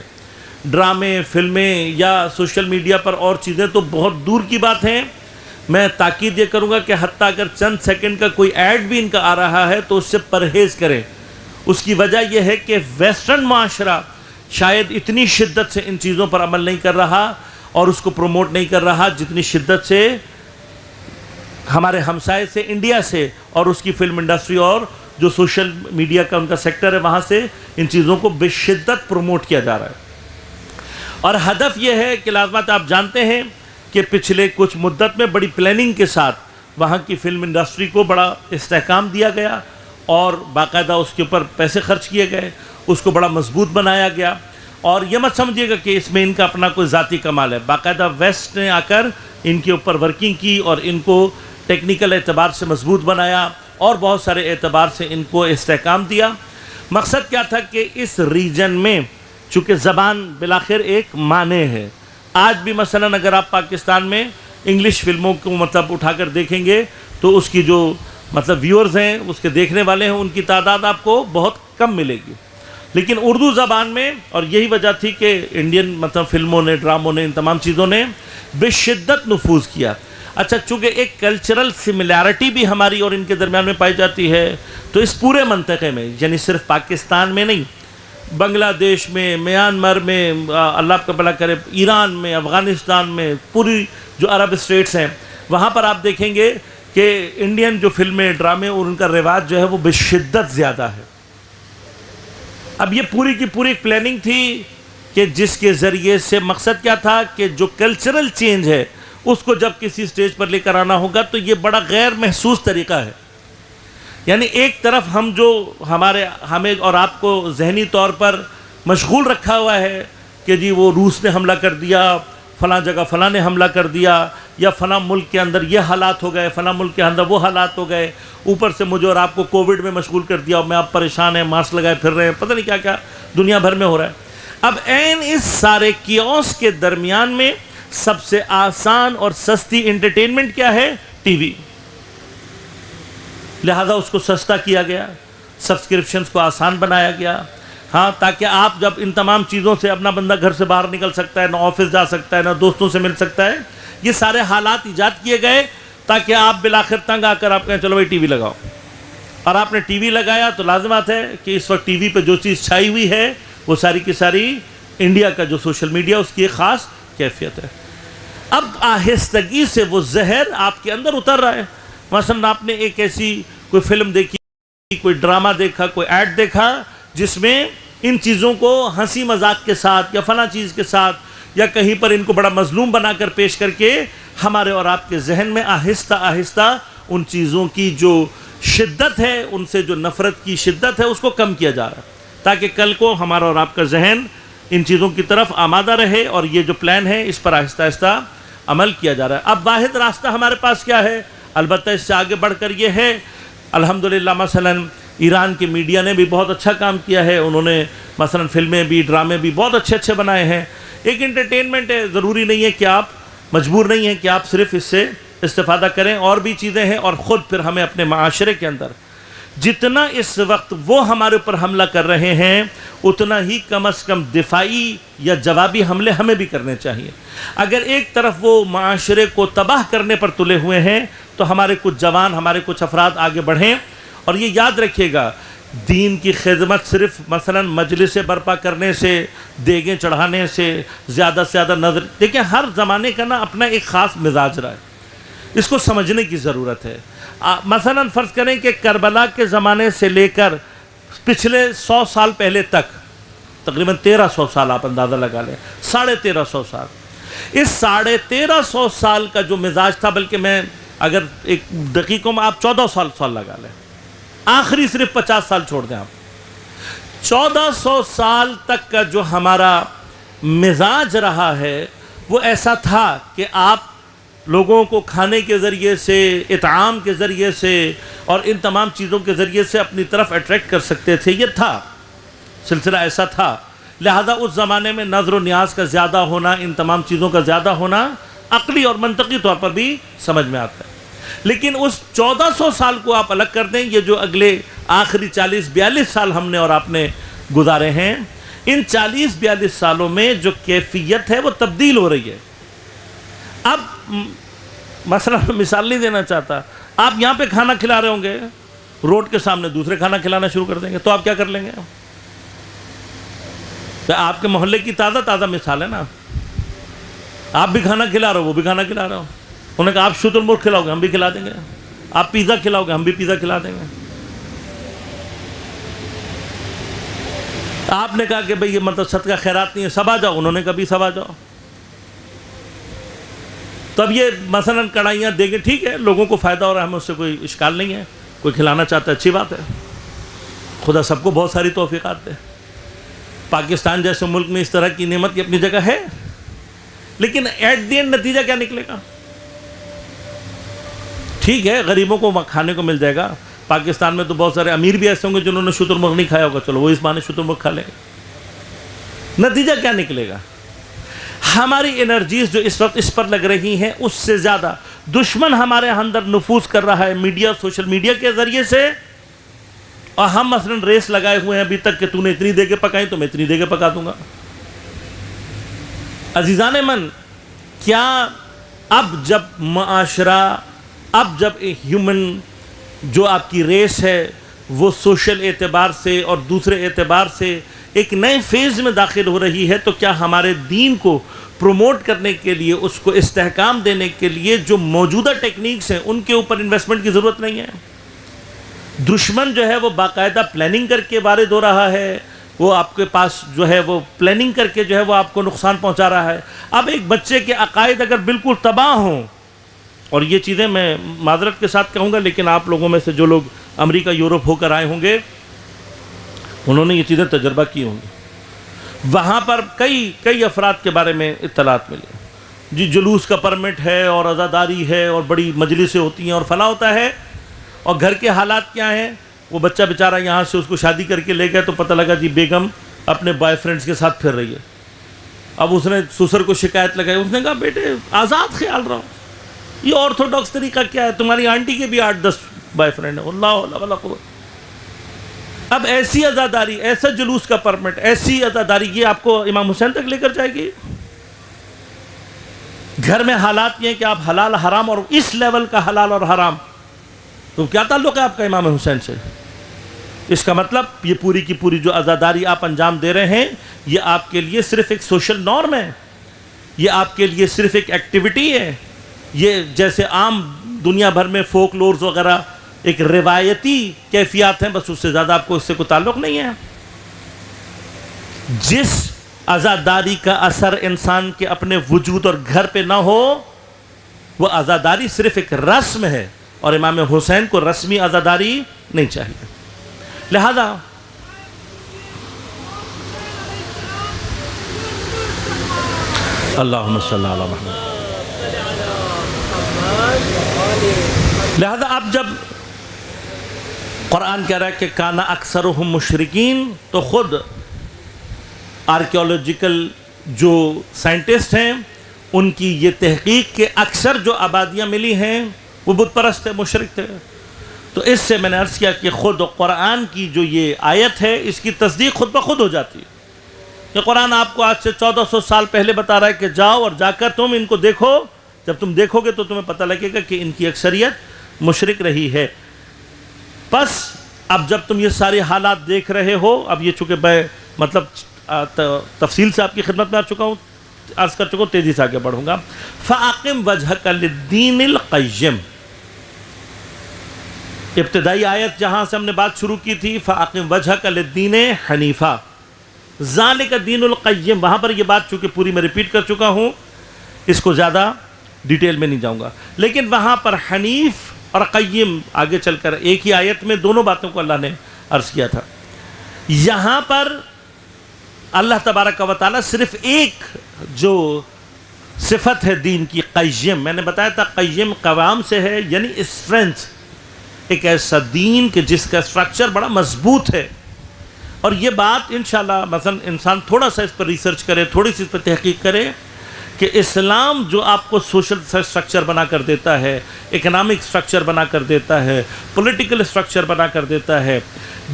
ڈرامے، فلمیں یا سوشل میڈیا پر اور چیزیں تو بہت دور کی بات ہیں. میں تاکید یہ کروں گا کہ حتیٰ اگر چند سیکنڈ کا کوئی ایڈ بھی ان کا آ رہا ہے تو اس سے پرہیز کریں. اس کی وجہ یہ ہے کہ ویسٹرن معاشرہ شاید اتنی شدت سے ان چیزوں پر عمل نہیں کر رہا اور اس کو پروموٹ نہیں کر رہا جتنی شدت سے ہمارے ہمسائے سے انڈیا سے اور اس کی فلم انڈسٹری اور جو سوشل میڈیا کا ان کا سیکٹر ہے وہاں سے ان چیزوں کو بے شدت پروموٹ کیا جا رہا ہے. اور ہدف یہ ہے کہ لازمات آپ جانتے ہیں کہ پچھلے کچھ مدت میں بڑی پلاننگ کے ساتھ وہاں کی فلم انڈسٹری کو بڑا استحکام دیا گیا اور باقاعدہ اس کے اوپر پیسے خرچ کیے گئے، اس کو بڑا مضبوط بنایا گیا. اور یہ مت سمجھیے گا کہ اس میں ان کا اپنا کوئی ذاتی کمال ہے، باقاعدہ ویسٹ نے آ کر ان کے اوپر ورکنگ کی اور ان کو ٹیکنیکل اعتبار سے مضبوط بنایا اور بہت سارے اعتبار سے ان کو استحکام دیا. مقصد کیا تھا کہ اس ریجن میں چونکہ زبان بالآخر ایک معنی ہے. آج بھی مثلاً اگر آپ پاکستان میں انگلش فلموں کو مطلب اٹھا کر دیکھیں گے تو اس کی جو مطلب ویورز ہیں، اس کے دیکھنے والے ہیں، ان کی تعداد آپ کو بہت کم ملے گی. لیکن اردو زبان میں، اور یہی وجہ تھی کہ انڈین مطلب فلموں نے، ڈراموں نے، ان تمام چیزوں نے بشدت نفوذ کیا. اچھا چونکہ ایک کلچرل سملیرٹی بھی ہماری اور ان کے درمیان میں پائی جاتی ہے تو اس پورے منطقے میں یعنی صرف پاکستان میں نہیں، بنگلہ دیش میں، میانمار میں، اللہ آپ کا بھلا کرے، ایران میں، افغانستان میں، پوری جو عرب اسٹیٹس ہیں وہاں پر آپ دیکھیں گے کہ انڈین جو فلمیں، ڈرامے اور ان کا رواج جو ہے وہ بشدت زیادہ ہے. اب یہ پوری کی پوری ایک پلاننگ تھی کہ جس کے ذریعے سے مقصد کیا تھا کہ جو کلچرل چینج ہے اس کو جب کسی سٹیج پر لے کر آنا ہوگا تو یہ بڑا غیر محسوس طریقہ ہے. یعنی ایک طرف ہم جو ہمیں اور آپ کو ذہنی طور پر مشغول رکھا ہوا ہے کہ جی وہ روس نے حملہ کر دیا، فلاں جگہ فلاں نے حملہ کر دیا، یا فلاں ملک کے اندر یہ حالات ہو گئے، فلاں ملک کے اندر وہ حالات ہو گئے، اوپر سے مجھے اور آپ کو کووڈ میں مشغول کر دیا اور میں آپ پریشان ہیں، ماسک لگائے پھر رہے ہیں، پتہ نہیں کیا کیا دنیا بھر میں ہو رہا ہے. اب عین اس سارے کیوس کے درمیان میں سب سے آسان اور سستی انٹرٹینمنٹ کیا ہے؟ T V. لہذا اس کو سستا کیا گیا، سبسکرپشنز کو آسان بنایا گیا، ہاں، تاکہ آپ جب ان تمام چیزوں سے اپنا بندہ گھر سے باہر نکل سکتا ہے، نہ آفس جا سکتا ہے، نہ دوستوں سے مل سکتا ہے، یہ سارے حالات ایجاد کیے گئے تاکہ آپ بالآخر تنگ آ کر آپ کہیں چلو بھائی ٹی وی لگاؤ. اور آپ نے ٹی وی لگایا تو لازمات ہے کہ اس وقت ٹی وی پہ جو چیز چھائی ہوئی ہے وہ ساری کی ساری انڈیا کا جو سوشل میڈیا اس کی ایک خاص کیفیت ہے. اب آہستگی سے وہ زہر آپ کے اندر اتر رہا ہے. مثلا آپ نے ایک ایسی کوئی فلم دیکھی، کوئی ڈرامہ دیکھا، کوئی ایڈ دیکھا جس میں ان چیزوں کو ہنسی مذاق کے ساتھ یا فلاں چیز کے ساتھ یا کہیں پر ان کو بڑا مظلوم بنا کر پیش کر کے ہمارے اور آپ کے ذہن میں آہستہ آہستہ ان چیزوں کی جو شدت ہے، ان سے جو نفرت کی شدت ہے، اس کو کم کیا جا رہا ہے تاکہ کل کو ہمارا اور آپ کا ذہن ان چیزوں کی طرف آمادہ رہے. اور یہ جو پلان ہے اس پر آہستہ آہستہ عمل کیا جا رہا ہے. اب واحد راستہ ہمارے پاس کیا ہے؟ البتہ اس سے آگے بڑھ کر یہ ہے، الحمدللہ مثلا ایران کے میڈیا نے بھی بہت اچھا کام کیا ہے. انہوں نے مثلا فلمیں بھی، ڈرامے بھی بہت اچھے اچھے بنائے ہیں. ایک انٹرٹینمنٹ ہے، ضروری نہیں ہے کہ آپ مجبور نہیں ہیں کہ آپ صرف اس سے استفادہ کریں، اور بھی چیزیں ہیں. اور خود پھر ہمیں اپنے معاشرے کے اندر جتنا اس وقت وہ ہمارے اوپر حملہ کر رہے ہیں اتنا ہی کم از کم دفاعی یا جوابی حملے ہمیں بھی کرنے چاہیے. اگر ایک طرف وہ معاشرے کو تباہ کرنے پر تلے ہوئے ہیں تو ہمارے کچھ جوان، ہمارے کچھ افراد آگے بڑھیں. اور یہ یاد رکھیے گا، دین کی خدمت صرف مثلا مجلس برپا کرنے سے، دیگیں چڑھانے سے زیادہ نظر، دیکھیں ہر زمانے کا نا اپنا ایک خاص مزاج رہا ہے، اس کو سمجھنے کی ضرورت ہے. مثلا فرض کریں کہ کربلا کے زمانے سے لے کر پچھلے 100 سال پہلے تک، تقریباً 1300 سال آپ اندازہ لگا لیں، 1350 سال، اس 1350 سال کا جو مزاج تھا، بلکہ میں اگر ایک دقیقوں میں آپ 1400 سال لگا لیں، آخری صرف 50 سال چھوڑ دیں آپ، 1400 سال تک کا جو ہمارا مزاج رہا ہے وہ ایسا تھا کہ آپ لوگوں کو کھانے کے ذریعے سے، اطعام کے ذریعے سے اور ان تمام چیزوں کے ذریعے سے اپنی طرف اٹریکٹ کر سکتے تھے. یہ تھا، سلسلہ ایسا تھا. لہذا اس زمانے میں نظر و نیاز کا زیادہ ہونا، ان تمام چیزوں کا زیادہ ہونا عقلی اور منطقی طور پر بھی سمجھ میں آتا ہے. لیکن اس 1400 سال کو آپ الگ کر دیں، یہ جو اگلے آخری 40-42 سال ہم نے اور آپ نے گزارے ہیں، ان 40-42 سالوں میں جو کیفیت ہے وہ تبدیل ہو رہی ہے. اب مثلا مثال نہیں دینا چاہتا، آپ یہاں پہ کھانا کھلا رہے ہوں گے، روڈ کے سامنے دوسرے کھانا کھلانا شروع کر دیں گے تو آپ کیا کر لیں گے؟ تو آپ کے محلے کی تازہ مثال ہے نا، آپ بھی کھانا کھلا رہے ہو، وہ بھی کھانا کھلا رہے ہو. انہوں نے کہا آپ شتر مرغ کھلاؤ گے، ہم بھی کھلا دیں گے. آپ پیزا کھلاؤ گے، ہم بھی پیزا کھلا دیں گے. آپ نے کہا کہ بھئی یہ مطلب صدقہ خیرات نہیں ہے، سب آ جاؤ، انہوں نے کہا بھی سب آ جاؤ. تو اب یہ مثلا کڑھائیاں دیں گے، ٹھیک ہے، لوگوں کو فائدہ ہو رہا ہے، ہمیں اس سے کوئی اشکال نہیں ہے، کوئی کھلانا چاہتا ہے اچھی بات ہے، خدا سب کو بہت ساری توفیقات دے. پاکستان جیسے ملک میں اس طرح کی نعمت کی اپنی جگہ ہے، لیکن ایٹ دی اینڈ نتیجہ کیا نکلے گا؟ ٹھیک ہے، غریبوں کو کھانے کو مل جائے گا. پاکستان میں تو بہت سارے امیر بھی ایسے ہوں گے جنہوں نے شتر مرغ نہیں کھایا ہوگا، چلو وہ اس بہانے شتر مرغ کھا لیں گے. نتیجہ کیا نکلے گا؟ ہماری انرجیز جو اس وقت اس پر لگ رہی ہیں اس سے زیادہ دشمن ہمارے اندر نفوذ کر رہا ہے میڈیا، سوشل میڈیا کے ذریعے سے. اور ہم مثلا ریس لگائے ہوئے ہیں ابھی تک کہ تو نے اتنی دیگیں پکائیں تو میں اتنی دیگیں پکا دوں گا. عزیزان من، کیا اب جب معاشرہ، اب جب ہیومن جو آپ کی ریس ہے وہ سوشل اعتبار سے اور دوسرے اعتبار سے ایک نئے فیز میں داخل ہو رہی ہے، تو کیا ہمارے دین کو پروموٹ کرنے کے لیے، اس کو استحکام دینے کے لیے جو موجودہ ٹیکنیکس ہیں ان کے اوپر انویسٹمنٹ کی ضرورت نہیں ہے؟ دشمن جو ہے وہ باقاعدہ پلاننگ کر کے وارد ہو رہا ہے، وہ آپ کے پاس جو ہے وہ پلاننگ کر کے جو ہے وہ آپ کو نقصان پہنچا رہا ہے۔ اب ایک بچے کے عقائد اگر بالکل تباہ ہوں، اور یہ چیزیں میں معذرت کے ساتھ کہوں گا، لیکن آپ لوگوں میں سے جو لوگ امریکہ یورپ ہو کر آئے ہوں گے انہوں نے یہ چیزیں تجربہ کی ہوں گی۔ وہاں پر کئی افراد کے بارے میں اطلاعات ملے، جی جلوس کا پرمٹ ہے اور عزاداری ہے اور بڑی مجلسیں ہوتی ہیں اور فلاں ہوتا ہے، اور گھر کے حالات کیا ہیں؟ وہ بچہ بیچارہ یہاں سے اس کو شادی کر کے لے گئے تو پتہ لگا جی بیگم اپنے بوائے فرینڈس کے ساتھ پھر رہی ہے۔ اب اس نے سسر کو شکایت لگائی، اس نے کہا بیٹے آزاد خیال رہو، یہ آرتھوڈاکس طریقہ کیا ہے؟ تمہاری آنٹی کے بھی 8-10 بوائے فرینڈ ہیں۔ اللہ قوت۔ اب ایسی عزاداری، ایسا جلوس کا پرمٹ، ایسی عزاداری یہ آپ کو امام حسین تک لے کر جائے گی؟ گھر میں حالات یہ ہیں کہ آپ حلال حرام، اور اس لیول کا حلال اور حرام، تو کیا تعلق ہے آپ کا امام حسین سے؟ اس کا مطلب یہ پوری کی پوری جو عزاداری آپ انجام دے رہے ہیں یہ آپ کے لیے صرف ایک سوشل نارم ہے، یہ آپ کے لیے صرف ایک ایکٹیویٹی ہے، یہ جیسے عام دنیا بھر میں فوک لورز وغیرہ ایک روایتی کیفیات ہیں، بس اس سے زیادہ آپ کو اس سے کوئی تعلق نہیں ہے۔ جس عزاداری کا اثر انسان کے اپنے وجود اور گھر پہ نہ ہو وہ عزاداری صرف ایک رسم ہے، اور امام حسین کو رسمی عزاداری نہیں چاہیے۔ لہذا اللہم صلی اللہ علیہ وسلم، لہذا اب جب قرآن کہہ رہا ہے کہ کانا اکثرہم مشرکین، تو خود آرکیولوجیکل جو سائنٹسٹ ہیں ان کی یہ تحقیق کہ اکثر جو آبادیاں ملی ہیں وہ بت پرست تھے، مشرک تھے۔ تو اس سے میں نے عرض کیا کہ خود قرآن کی جو یہ آیت ہے اس کی تصدیق خود بخود ہو جاتی ہے کہ قرآن آپ کو آج سے 1400 سال پہلے بتا رہا ہے کہ جاؤ اور جا کر تم ان کو دیکھو، جب تم دیکھو گے تو تمہیں پتہ لگے گا کہ ان کی اکثریت مشرک رہی ہے۔ بس اب جب تم یہ سارے حالات دیکھ رہے ہو، اب یہ چونکہ میں مطلب تفصیل سے آپ کی خدمت میں عرض کر چکا ہوں، تیزی سے آگے بڑھوں گا۔ فَأَقِمْ وَجْهَكَ لِلدِّينِ الْقَيِّمِ، ابتدائی آیت جہاں سے ہم نے بات شروع کی تھی، فَأَقِمْ وَجْهَكَ لِلدِّينِ حَنِيفًا، ذَلِكَ دِينُ الْقَيِّمِ، وہاں پر یہ بات چونکہ پوری میں ریپیٹ کر چکا ہوں، اس کو زیادہ ڈیٹیل میں نہیں جاؤں گا، لیکن وہاں پر حنیف اور قیم آگے چل کر ایک ہی آیت میں دونوں باتوں کو اللہ نے عرض کیا تھا۔ یہاں پر اللہ تبارک و تعالیٰ صرف ایک جو صفت ہے دین کی، قیم، میں نے بتایا تھا قیم قوام سے ہے، یعنی اسٹرینتھ، ایک ایسا دین کہ جس کا اسٹرکچر بڑا مضبوط ہے۔ اور یہ بات انشاءاللہ مثلا انسان تھوڑا سا اس پر ریسرچ کرے، تھوڑی سی اس پر تحقیق کرے کہ اسلام جو آپ کو سوشل اسٹرکچر بنا کر دیتا ہے، اکنامک اسٹرکچر بنا کر دیتا ہے، پولیٹیکل اسٹرکچر بنا کر دیتا ہے،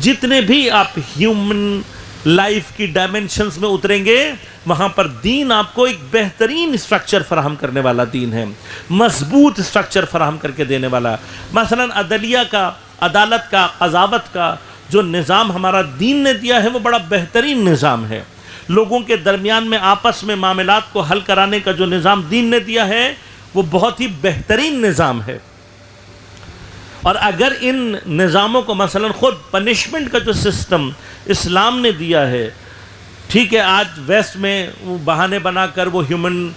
جتنے بھی آپ ہیومن لائف کی ڈائمنشنز میں اتریں گے وہاں پر دین آپ کو ایک بہترین اسٹرکچر فراہم کرنے والا دین ہے، مضبوط اسٹرکچر فراہم کر کے دینے والا۔ مثلا عدلیہ کا، عدالت کا، قضاوت کا جو نظام ہمارا دین نے دیا ہے وہ بڑا بہترین نظام ہے۔ لوگوں کے درمیان میں آپس میں معاملات کو حل کرانے کا جو نظام دین نے دیا ہے وہ بہت ہی بہترین نظام ہے۔ اور اگر ان نظاموں کو مثلا خود پنشمنٹ کا جو سسٹم اسلام نے دیا ہے، ٹھیک ہے آج ویسٹ میں وہ بہانے بنا کر وہ ہیومن،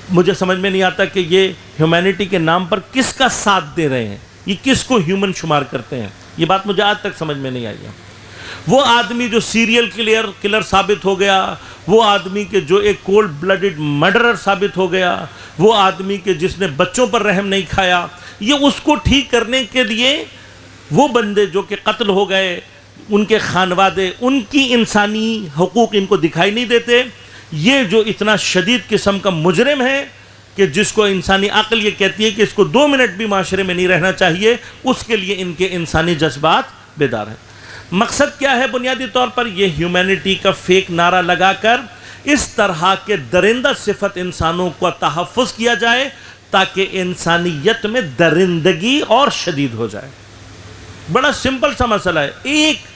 مجھے سمجھ میں نہیں آتا کہ یہ ہیومینٹی کے نام پر کس کا ساتھ دے رہے ہیں، یہ کس کو ہیومن شمار کرتے ہیں، یہ بات مجھے آج تک سمجھ میں نہیں آئی ہے۔ وہ آدمی جو سیریل کلر ثابت ہو گیا، وہ آدمی کے جو ایک کولڈ بلڈڈ مرڈرر ثابت ہو گیا، وہ آدمی کے جس نے بچوں پر رحم نہیں کھایا، یہ اس کو ٹھیک کرنے کے لیے وہ بندے جو کہ قتل ہو گئے، ان کے خانوادے، ان کی انسانی حقوق ان کو دکھائی نہیں دیتے۔ یہ جو اتنا شدید قسم کا مجرم ہے کہ جس کو انسانی عقل یہ کہتی ہے کہ اس کو 2 منٹ بھی معاشرے میں نہیں رہنا چاہیے، اس کے لیے ان کے انسانی جذبات بیدار ہیں۔ مقصد کیا ہے؟ بنیادی طور پر یہ ہیومینٹی کا فیک نعرہ لگا کر اس طرح کے درندہ صفت انسانوں کو تحفظ کیا جائے تاکہ انسانیت میں درندگی اور شدید ہو جائے. بڑا سمپل سا مسئلہ ہے. ایک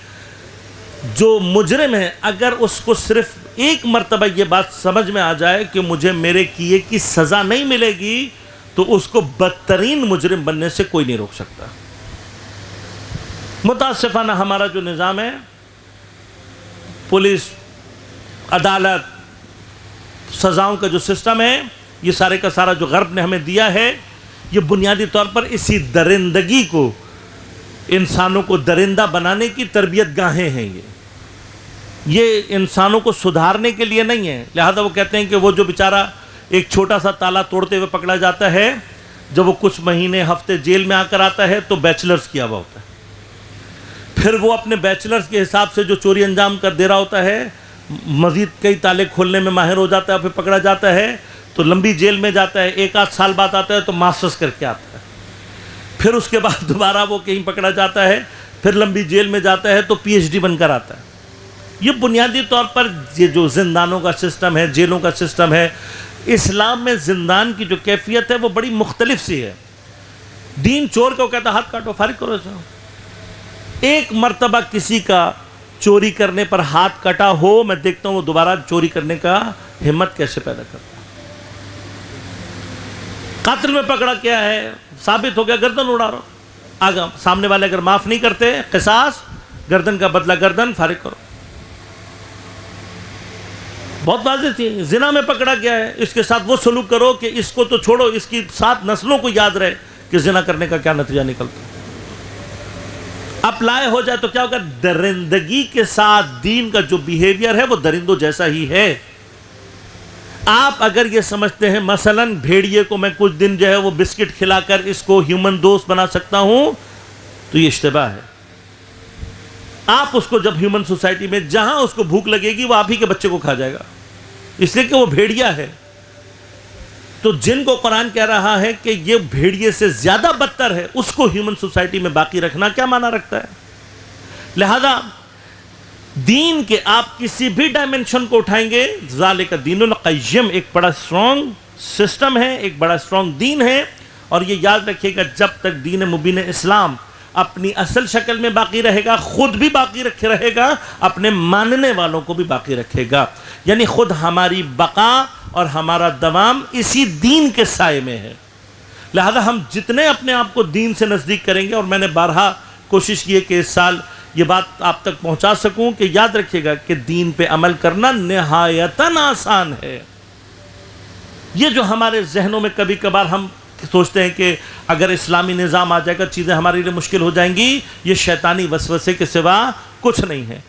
جو مجرم ہے اگر اس کو صرف ایک مرتبہ یہ بات سمجھ میں آ جائے کہ مجھے میرے کیے کی سزا نہیں ملے گی تو اس کو بدترین مجرم بننے سے کوئی نہیں روک سکتا. متاسفانہ ہمارا جو نظام ہے، پولیس، عدالت، سزاؤں کا جو سسٹم ہے، یہ سارے کا سارا جو غرب نے ہمیں دیا ہے، یہ بنیادی طور پر اسی درندگی کو، انسانوں کو درندہ بنانے کی تربیت گاہیں ہیں. یہ انسانوں کو سدھارنے کے لیے نہیں ہے. لہذا وہ کہتے ہیں کہ وہ جو بیچارہ ایک چھوٹا سا تالا توڑتے ہوئے پکڑا جاتا ہے، جب وہ کچھ مہینے ہفتے جیل میں آ کر آتا ہے تو بیچلرز کیا ہوا ہوتا ہے. پھر وہ اپنے بیچلرز کے حساب سے جو چوری انجام کر دے رہا ہوتا ہے، مزید کئی تالے کھولنے میں ماہر ہو جاتا ہے، پھر پکڑا جاتا ہے تو لمبی جیل میں جاتا ہے. 1-8 سال بعد آتا ہے تو ماسٹرز کر کے آتا ہے. پھر اس کے بعد دوبارہ وہ کہیں پکڑا جاتا ہے، پھر لمبی جیل میں جاتا ہے تو پی ایچ ڈی بن کر آتا ہے. یہ بنیادی طور پر یہ جو زندانوں کا سسٹم ہے، جیلوں کا سسٹم ہے، اسلام میں زندان کی جو کیفیت ہے وہ بڑی مختلف سی ہے. دین چور کو کہتا ہے ہاتھ کاٹو، فارغ کرو اسے. ایک مرتبہ کسی کا چوری کرنے پر ہاتھ کٹا ہو، میں دیکھتا ہوں وہ دوبارہ چوری کرنے کا ہمت کیسے پیدا کرتا ہے. قاتل میں پکڑا کیا ہے، ثابت ہو گیا، گردن اڑا رہا. آگا سامنے والے اگر معاف نہیں کرتے، قصاص، گردن کا بدلہ گردن، فارغ کرو. بہت واضح تھی. زنا میں پکڑا گیا ہے، اس کے ساتھ وہ سلوک کرو کہ اس کو تو چھوڑو، اس کی 7 نسلوں کو یاد رہے کہ زنا کرنے کا کیا نتیجہ نکلتا. اپلائی ہو جائے تو کیا ہوگا؟ درندگی کے ساتھ دین کا جو بیہیویئر ہے وہ درندوں جیسا ہی ہے. آپ اگر یہ سمجھتے ہیں مثلا بھیڑیے کو میں کچھ دن جو ہے وہ بسکٹ کھلا کر اس کو ہیومن دوست بنا سکتا ہوں تو یہ اشتباہ ہے. آپ اس کو جب ہیومن سوسائٹی میں جہاں اس کو بھوک لگے گی وہ آپ ہی کے بچے کو کھا جائے گا، اس لیے کہ وہ بھیڑیا ہے. تو جن کو قرآن کہہ رہا ہے کہ یہ بھیڑیے سے زیادہ بدتر ہے، اس کو ہیومن سوسائٹی میں باقی رکھنا کیا معنی رکھتا ہے؟ لہذا دین کے آپ کسی بھی ڈائمنشن کو اٹھائیں گے، ذالک دین القیم ایک بڑا اسٹرانگ سسٹم ہے، ایک بڑا اسٹرانگ دین ہے. اور یہ یاد رکھیے گا جب تک دین مبین اسلام اپنی اصل شکل میں باقی رہے گا، خود بھی باقی رہے گا، اپنے ماننے والوں کو بھی باقی رکھے گا. یعنی خود ہماری بقا اور ہمارا دوام اسی دین کے سائے میں ہے. لہذا ہم جتنے اپنے آپ کو دین سے نزدیک کریں گے، اور میں نے بارہا کوشش کی ہے کہ اس سال یہ بات آپ تک پہنچا سکوں کہ یاد رکھیے گا کہ دین پہ عمل کرنا نہایتاً آسان ہے. یہ جو ہمارے ذہنوں میں کبھی کبھار ہم سوچتے ہیں کہ اگر اسلامی نظام آ جائے گا چیزیں ہمارے لیے مشکل ہو جائیں گی، یہ شیطانی وسوسے کے سوا کچھ نہیں ہے.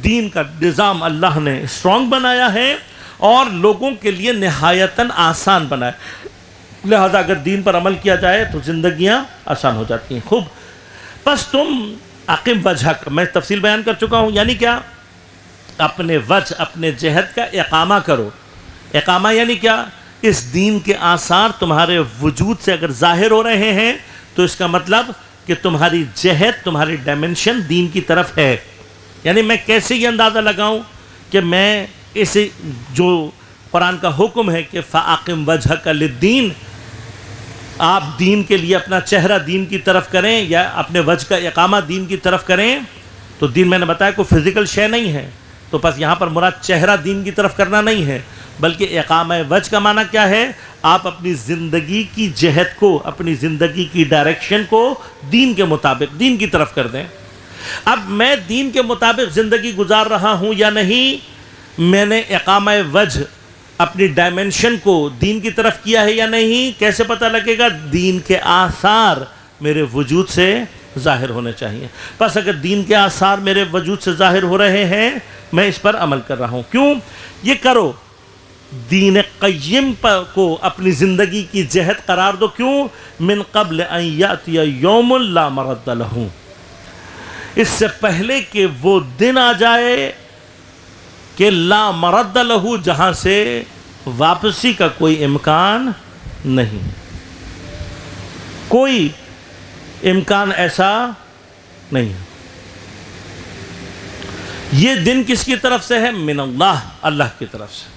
دین کا نظام اللہ نے اسٹرانگ بنایا ہے اور لوگوں کے لیے نہایتاً آسان بنایا. لہذا اگر دین پر عمل کیا جائے تو زندگیاں آسان ہو جاتی ہیں. خوب، پس تم اقم وجہک، میں تفصیل بیان کر چکا ہوں. یعنی کیا؟ اپنے وجہ، اپنے جہت کا اقامہ کرو. اقامہ یعنی کیا؟ اس دین کے آثار تمہارے وجود سے اگر ظاہر ہو رہے ہیں تو اس کا مطلب کہ تمہاری جہت، تمہاری ڈائمنشن دین کی طرف ہے. یعنی میں کیسے یہ اندازہ لگاؤں کہ میں اسے جو قرآن کا حکم ہے کہ فَأَقِمْ وَجْهَكَ لِلدِّينِ، آپ دین کے لیے اپنا چہرہ دین کی طرف کریں یا اپنے وجہ کا اقامہ دین کی طرف کریں. تو دین میں نے بتایا کوئی فزیکل شے نہیں ہے، تو بس یہاں پر مراد چہرہ دین کی طرف کرنا نہیں ہے، بلکہ اقامہ وجہ کا معنی کیا ہے؟ آپ اپنی زندگی کی جہت کو، اپنی زندگی کی ڈائریکشن کو دین کے مطابق دین کی طرف کر دیں. اب میں دین کے مطابق زندگی گزار رہا ہوں یا نہیں، میں نے اقامہ وجہ اپنی ڈائمنشن کو دین کی طرف کیا ہے یا نہیں، کیسے پتہ لگے گا؟ دین کے آثار میرے وجود سے ظاہر ہونے چاہیے. بس اگر دین کے آثار میرے وجود سے ظاہر ہو رہے ہیں، میں اس پر عمل کر رہا ہوں. کیوں یہ کرو؟ دین قیم کو اپنی زندگی کی جہت قرار دو. کیوں؟ من قبل ان یاتی یوم لا مرد لہ، اس سے پہلے کہ وہ دن آ جائے کہ لا مرد لہ، جہاں سے واپسی کا کوئی امکان نہیں. کوئی امکان ایسا نہیں. یہ دن کس کی طرف سے ہے؟ من اللہ، اللہ کی طرف سے.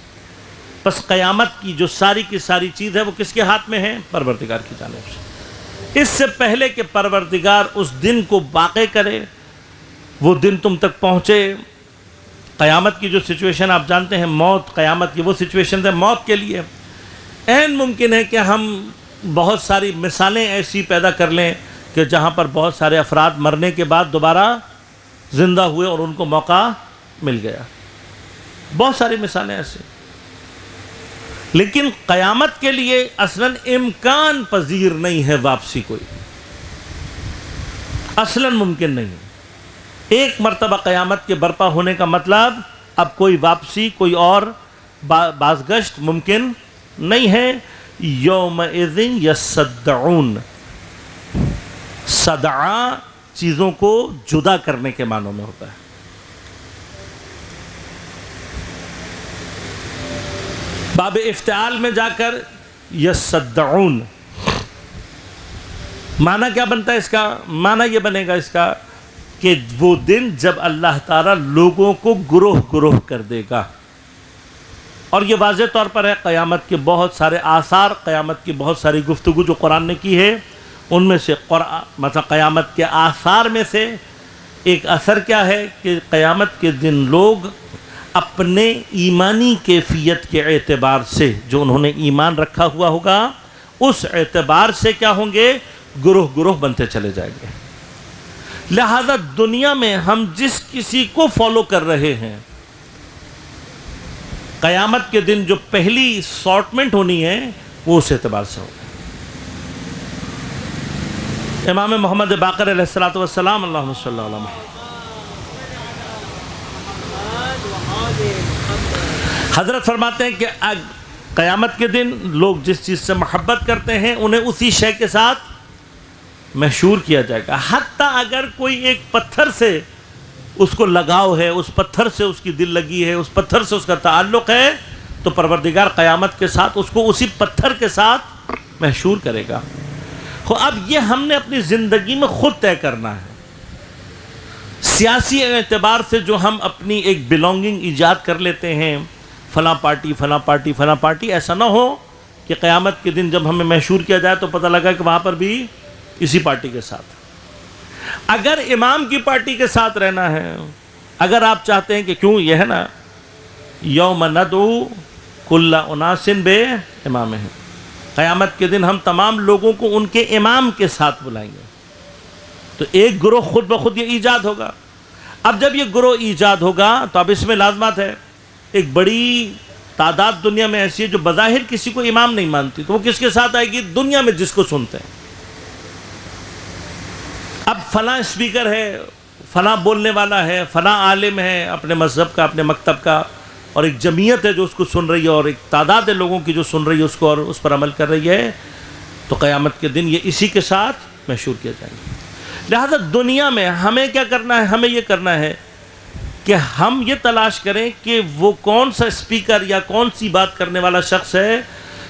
بس قیامت کی جو ساری کی ساری چیز ہے وہ کس کے ہاتھ میں ہے؟ پروردگار کی جانب سے۔ اس سے پہلے کہ پروردگار اس دن کو واقع کرے، وہ دن تم تک پہنچے، قیامت کی جو سچویشن آپ جانتے ہیں، موت، قیامت کی وہ سچویشن ہے موت کے لیے عین ممکن ہے کہ ہم بہت ساری مثالیں ایسی پیدا کر لیں کہ جہاں پر بہت سارے افراد مرنے کے بعد دوبارہ زندہ ہوئے اور ان کو موقع مل گیا، بہت ساری مثالیں ایسی۔ لیکن قیامت کے لیے اصلاً امکان پذیر نہیں ہے واپسی، کوئی اصلاً ممکن نہیں۔ ایک مرتبہ قیامت کے برپا ہونے کا مطلب اب کوئی واپسی، کوئی اور بازگشت ممکن نہیں ہے۔ یومئذ یصدعون، صدعا چیزوں کو جدا کرنے کے معنوں میں ہوتا ہے۔ باب افتعال میں جا کر یصدعون، معنی کیا بنتا ہے اس کا؟ معنی یہ بنے گا اس کا کہ وہ دن جب اللہ تعالیٰ لوگوں کو گروہ گروہ کر دے گا، اور یہ واضح طور پر ہے قیامت کے بہت سارے آثار، قیامت کی بہت ساری گفتگو جو قرآن نے کی ہے، ان میں سے مثلا قیامت کے آثار میں سے ایک اثر کیا ہے کہ قیامت کے دن لوگ اپنے ایمانی کیفیت کے اعتبار سے، جو انہوں نے ایمان رکھا ہوا ہوگا، اس اعتبار سے کیا ہوں گے؟ گروہ گروہ بنتے چلے جائیں گے۔ لہذا دنیا میں ہم جس کسی کو فالو کر رہے ہیں، قیامت کے دن جو پہلی سارٹمنٹ ہونی ہے وہ اس اعتبار سے ہوگی۔ امام محمد باقر علیہ الصلوۃ والسلام، اللہم صلی اللہ علیہ وسلم، حضرت فرماتے ہیں کہ قیامت کے دن لوگ جس چیز سے محبت کرتے ہیں انہیں اسی شے کے ساتھ محشور کیا جائے گا، حتیٰ اگر کوئی ایک پتھر سے اس کو لگاؤ ہے، اس پتھر سے اس کی دل لگی ہے، اس پتھر سے اس کا تعلق ہے، تو پروردگار قیامت کے ساتھ اس کو اسی پتھر کے ساتھ محشور کرے گا۔ اب یہ ہم نے اپنی زندگی میں خود طے کرنا ہے۔ سیاسی اعتبار سے جو ہم اپنی ایک بلونگنگ ایجاد کر لیتے ہیں، فلاں پارٹی فلاں پارٹی فلاں پارٹی، ایسا نہ ہو کہ قیامت کے دن جب ہمیں محشور کیا جائے تو پتہ لگا کہ وہاں پر بھی اسی پارٹی کے ساتھ۔ اگر امام کی پارٹی کے ساتھ رہنا ہے، اگر آپ چاہتے ہیں کہ کیوں، یہ ہے نا یوم ندعو کل اناس بے امامہم، قیامت کے دن ہم تمام لوگوں کو ان کے امام کے ساتھ بلائیں گے، تو ایک گروہ خود بخود یہ ایجاد ہوگا۔ اب جب یہ گروہ ایجاد ہوگا تو اب اس میں لازمات ہے، ایک بڑی تعداد دنیا میں ایسی ہے جو بظاہر کسی کو امام نہیں مانتی، تو وہ کس کے ساتھ آئے گی؟ دنیا میں جس کو سنتے ہیں۔ اب فلاں اسپیکر ہے، فلاں بولنے والا ہے، فلاں عالم ہے اپنے مذہب کا، اپنے مکتب کا، اور ایک جمعیت ہے جو اس کو سن رہی ہے، اور ایک تعداد ہے لوگوں کی جو سن رہی ہے اس کو اور اس پر عمل کر رہی ہے، تو قیامت کے دن یہ اسی کے ساتھ محشور کیا جائے گا۔ لہذا دنیا میں ہمیں کیا کرنا ہے؟ ہمیں یہ کرنا ہے کہ ہم یہ تلاش کریں کہ وہ کون سا اسپیکر یا کون سی بات کرنے والا شخص ہے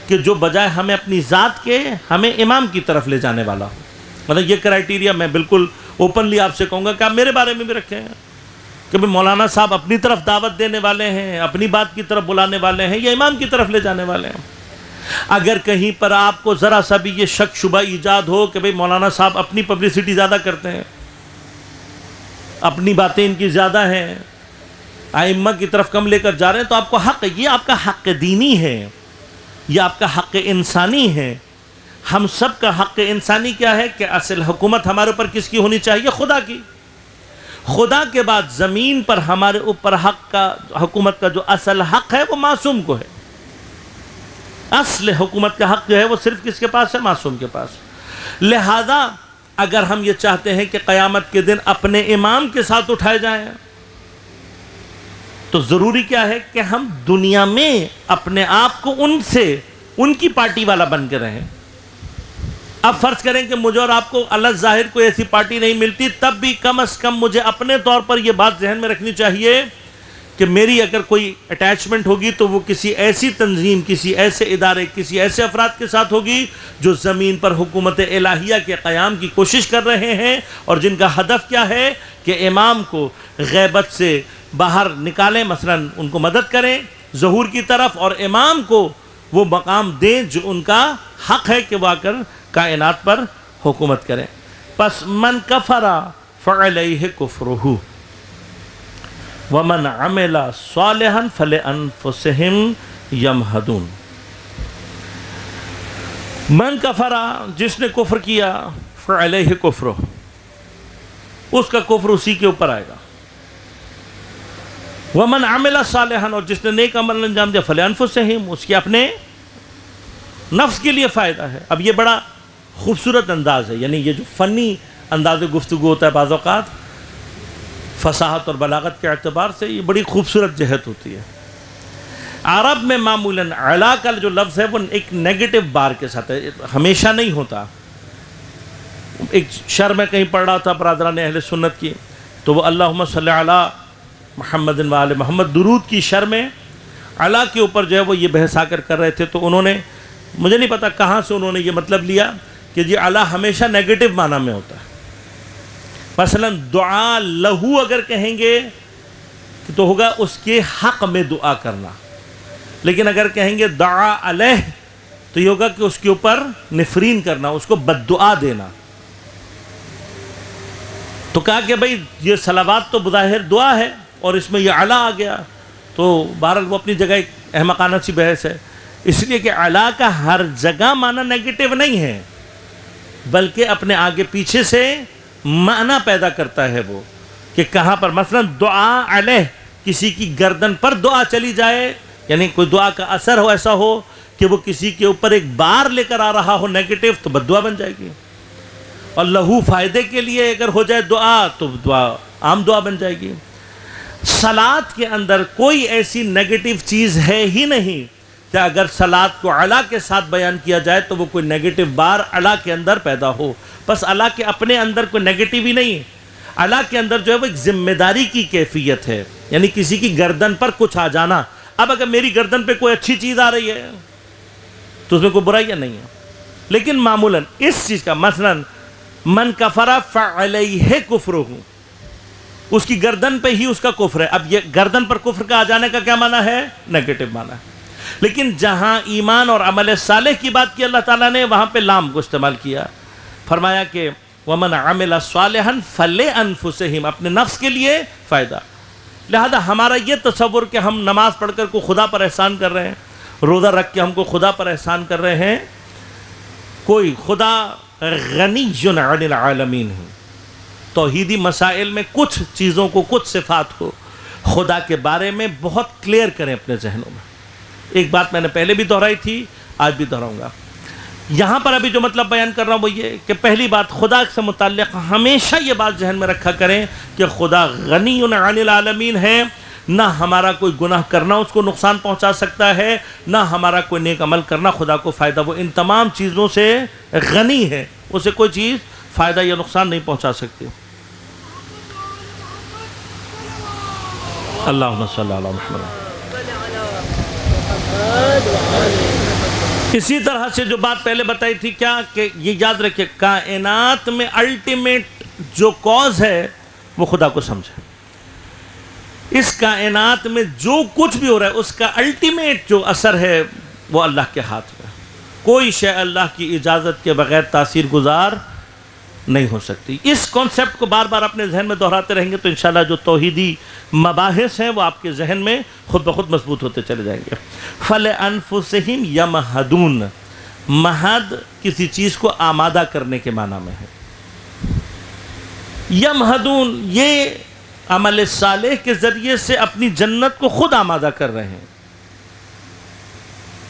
کہ جو بجائے ہمیں اپنی ذات کے ہمیں امام کی طرف لے جانے والا ہو۔ مطلب یہ کرائیٹیریا میں بالکل اوپنلی آپ سے کہوں گا کہ آپ میرے بارے میں بھی رکھیں کہ بھئی مولانا صاحب اپنی طرف دعوت دینے والے ہیں، اپنی بات کی طرف بلانے والے ہیں، یا امام کی طرف لے جانے والے ہیں۔ اگر کہیں پر آپ کو ذرا سا بھی یہ شک شبہ ایجاد ہو کہ بھئی مولانا صاحب اپنی پبلسٹی زیادہ کرتے ہیں، اپنی باتیں ان کی زیادہ ہیں، ائمہ کی طرف کم لے کر جا رہے ہیں، تو آپ کو حق، یہ آپ کا حق دینی ہے، یہ آپ کا حق انسانی ہے۔ ہم سب کا حق انسانی کیا ہے کہ اصل حکومت ہمارے اوپر کس کی ہونی چاہیے؟ خدا کی۔ خدا کے بعد زمین پر ہمارے اوپر حکومت کا جو اصل حق ہے وہ معصوم کو ہے۔ اصل حکومت کا حق جو ہے وہ صرف کس کے پاس ہے؟ معصوم کے پاس۔ لہذا اگر ہم یہ چاہتے ہیں کہ قیامت کے دن اپنے امام کے ساتھ اٹھائے جائیں، تو ضروری کیا ہے کہ ہم دنیا میں اپنے آپ کو ان کی پارٹی والا بن کے رہیں۔ اب فرض کریں کہ مجھے اور آپ کو اللہ ظاہر کوئی ایسی پارٹی نہیں ملتی، تب بھی کم از کم مجھے اپنے طور پر یہ بات ذہن میں رکھنی چاہیے کہ میری اگر کوئی اٹیچمنٹ ہوگی تو وہ کسی ایسی تنظیم، کسی ایسے ادارے، کسی ایسے افراد کے ساتھ ہوگی جو زمین پر حکومت الہیہ کے قیام کی کوشش کر رہے ہیں، اور جن کا ہدف کیا ہے کہ امام کو غیبت سے باہر نکالیں، مثلا ان کو مدد کریں، ظہور کی طرف، اور امام کو وہ مقام دیں جو ان کا حق ہے کہ وہ آ کر کائنات پر حکومت کریں۔ پس من کفر فعلیہ کفرہ ومن عمل صالحا فلانفسہم یمہدون۔ من کفر، جس نے کفر کیا، فعلیہ کفرہ، اس کا کفر اسی کے اوپر آئے گا۔ ومن عمل صالحا، اور جس نے نیک عمل انجام دیا، فلانفسہم، اس کے اپنے نفس کے لیے فائدہ ہے۔ اب یہ بڑا خوبصورت انداز ہے، یعنی یہ جو فنی انداز گفتگو ہوتا ہے بعض اوقات فصاحت اور بلاغت کے اعتبار سے، یہ بڑی خوبصورت جہت ہوتی ہے۔ عرب میں معمولاً علا کا جو لفظ ہے وہ ایک نیگیٹو بار کے ساتھ ہے، ہمیشہ نہیں ہوتا۔ ایک شعر میں کہیں پڑھ رہا تھا برادران اہل سنت کی، تو وہ اللہم صلی علی محمد و آل محمد درود کی شعر میں علا کے اوپر جو ہے وہ یہ بحث آ کر رہے تھے، تو انہوں نے، مجھے نہیں پتا کہاں سے انہوں نے یہ مطلب لیا کہ جی علا ہمیشہ نیگیٹو معنی میں ہوتا ہے۔ مثلا دعا لہو اگر کہیں گے تو ہوگا اس کے حق میں دعا کرنا، لیکن اگر کہیں گے دعا علیہ تو یہ ہوگا کہ اس کے اوپر نفرین کرنا، اس کو بد دعا دینا۔ تو کہا کہ بھئی یہ صلوات تو بظاہر دعا ہے اور اس میں یہ علا آ گیا، تو بہرحال وہ اپنی جگہ ایک احمقانہ سی بحث ہے، اس لیے کہ علا کا ہر جگہ معنی نیگیٹو نہیں ہے، بلکہ اپنے آگے پیچھے سے معنی پیدا کرتا ہے وہ، کہ کہاں پر مثلا دعا علیہ، کسی کی گردن پر دعا چلی جائے، یعنی کوئی دعا کا اثر ہو، ایسا ہو کہ وہ کسی کے اوپر ایک بار لے کر آ رہا ہو نیگیٹو، تو بد دعا بن جائے گی۔ اور لہو فائدے کے لیے اگر ہو جائے دعا تو دعا عام دعا بن جائے گی۔ صلاۃ کے اندر کوئی ایسی نیگیٹو چیز ہے ہی نہیں کہ اگر صلاۃ کو علا کے ساتھ بیان کیا جائے تو وہ کوئی نیگیٹو بار علا کے اندر پیدا ہو۔ بس علا کے اپنے اندر کوئی نیگیٹو ہی نہیں ہے، علا کے اندر جو ہے وہ ایک ذمہ داری کی کیفیت ہے، یعنی کسی کی گردن پر کچھ آ جانا۔ اب اگر میری گردن پہ کوئی اچھی چیز آ رہی ہے تو اس میں کوئی برائیاں نہیں ہے، لیکن معمولاً اس چیز کا مثلا من کفر فعلیہ کفرہ، اس کی گردن پہ ہی اس کا کفر ہے۔ اب یہ گردن پر کفر کا آ جانے کا کیا معنی ہے؟ نیگیٹو معنی ہے۔ لیکن جہاں ایمان اور عمل صالح کی بات کی اللہ تعالیٰ نے، وہاں پہ لام کو استعمال کیا، فرمایا کہ وَمَنْ عَمِلَ صَالِحًا فَلِأَنفُسِهِمْ، اپنے نفس کے لیے فائدہ۔ لہذا ہمارا یہ تصور کہ ہم نماز پڑھ کر کو خدا پر احسان کر رہے ہیں، روزہ رکھ کے ہم کو خدا پر احسان کر رہے ہیں، کوئی خدا غنی عن العالمین ہے۔ توحیدی مسائل میں کچھ چیزوں کو، کچھ صفات کو خدا کے بارے میں بہت کلیئر کریں اپنے ذہنوں میں۔ ایک بات میں نے پہلے بھی دہرائی تھی، آج بھی دہراؤں گا۔ یہاں پر ابھی جو مطلب بیان کر رہا ہوں وہ یہ کہ پہلی بات، خدا سے متعلق ہمیشہ یہ بات ذہن میں رکھا کریں کہ خدا غنی عن العالمین ہے، نہ ہمارا کوئی گناہ کرنا اس کو نقصان پہنچا سکتا ہے، نہ ہمارا کوئی نیک عمل کرنا خدا کو فائدہ، وہ ان تمام چیزوں سے غنی ہے، اسے کوئی چیز فائدہ یا نقصان نہیں پہنچا سکتی۔ اللہم صلی علی محمد۔ اسی طرح سے جو بات پہلے بتائی تھی کیا، کہ یہ یاد رکھیں کائنات میں الٹیمیٹ جو کاز ہے وہ خدا کو سمجھے۔ اس کائنات میں جو کچھ بھی ہو رہا ہے اس کا الٹیمیٹ جو اثر ہے وہ اللہ کے ہاتھ میں، کوئی شے اللہ کی اجازت کے بغیر تاثیر گزار نہیں ہو سکتی۔ اس کانسیپٹ کو بار بار اپنے ذہن میں دہراتے رہیں گے تو انشاءاللہ جو توحیدی مباحث ہیں وہ آپ کے ذہن میں خود بخود مضبوط ہوتے چلے جائیں گے۔ فَلِأَنفُسِهِمْ يَمْهَدُونَ، مہد کسی چیز کو آمادہ کرنے کے معنی میں ہے۔ یمہدون، یہ عمل صالح کے ذریعے سے اپنی جنت کو خود آمادہ کر رہے ہیں۔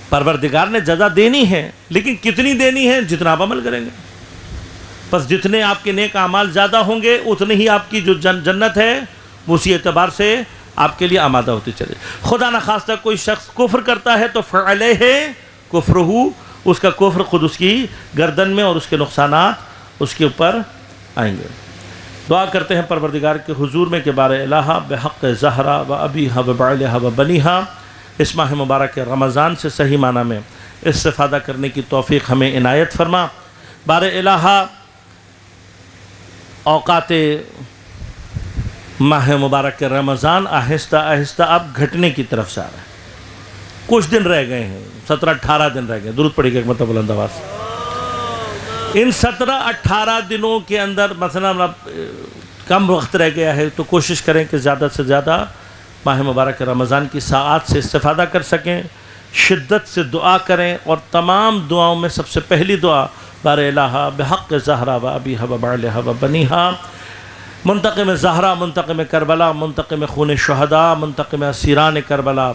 پروردگار نے جزا دینی ہے، لیکن کتنی دینی ہے؟ جتنا آپ عمل کریں گے۔ بس جتنے آپ کے نیک اعمال زیادہ ہوں گے اتنے ہی آپ کی جو جنت ہے وہ اسی اعتبار سے آپ کے لیے آمادہ ہوتی چلے۔ خدا نخواستہ کوئی شخص کفر کرتا ہے تو فعلیہ کفرہ، اس کا کفر خود اس کی گردن میں اور اس کے نقصانات اس کے اوپر آئیں گے۔ دعا کرتے ہیں پروردگار کے حضور میں کہ بار الہ بحق زہرا و ابیہا و بعلہا و بنیہا، اس ماہ مبارک رمضان سے صحیح معنی میں استفادہ کرنے کی توفیق ہمیں عنایت فرما۔ بار الہ اوقات ماہ مبارک رمضان آہستہ آہستہ اب گھٹنے کی طرف سے آ رہا ہے۔ کچھ دن رہ گئے ہیں، 17-18 دن رہ گئے، درود پڑھیے ایک مرتبہ بلند آواز سے۔ ان 17-18 دنوں کے اندر مثلا کم وقت رہ گیا ہے تو کوشش کریں کہ زیادہ سے زیادہ ماہ مبارک رمضان کی ساعات سے استفادہ کر سکیں، شدت سے دعا کریں، اور تمام دعاؤں میں سب سے پہلی دعا بار الہ بحق زہرا و ابیہا و بعلہا و بنیہا، منتقم زہرا، منتقم کربلا، منتقم خون شہداء، منتقم اسیران کربلا،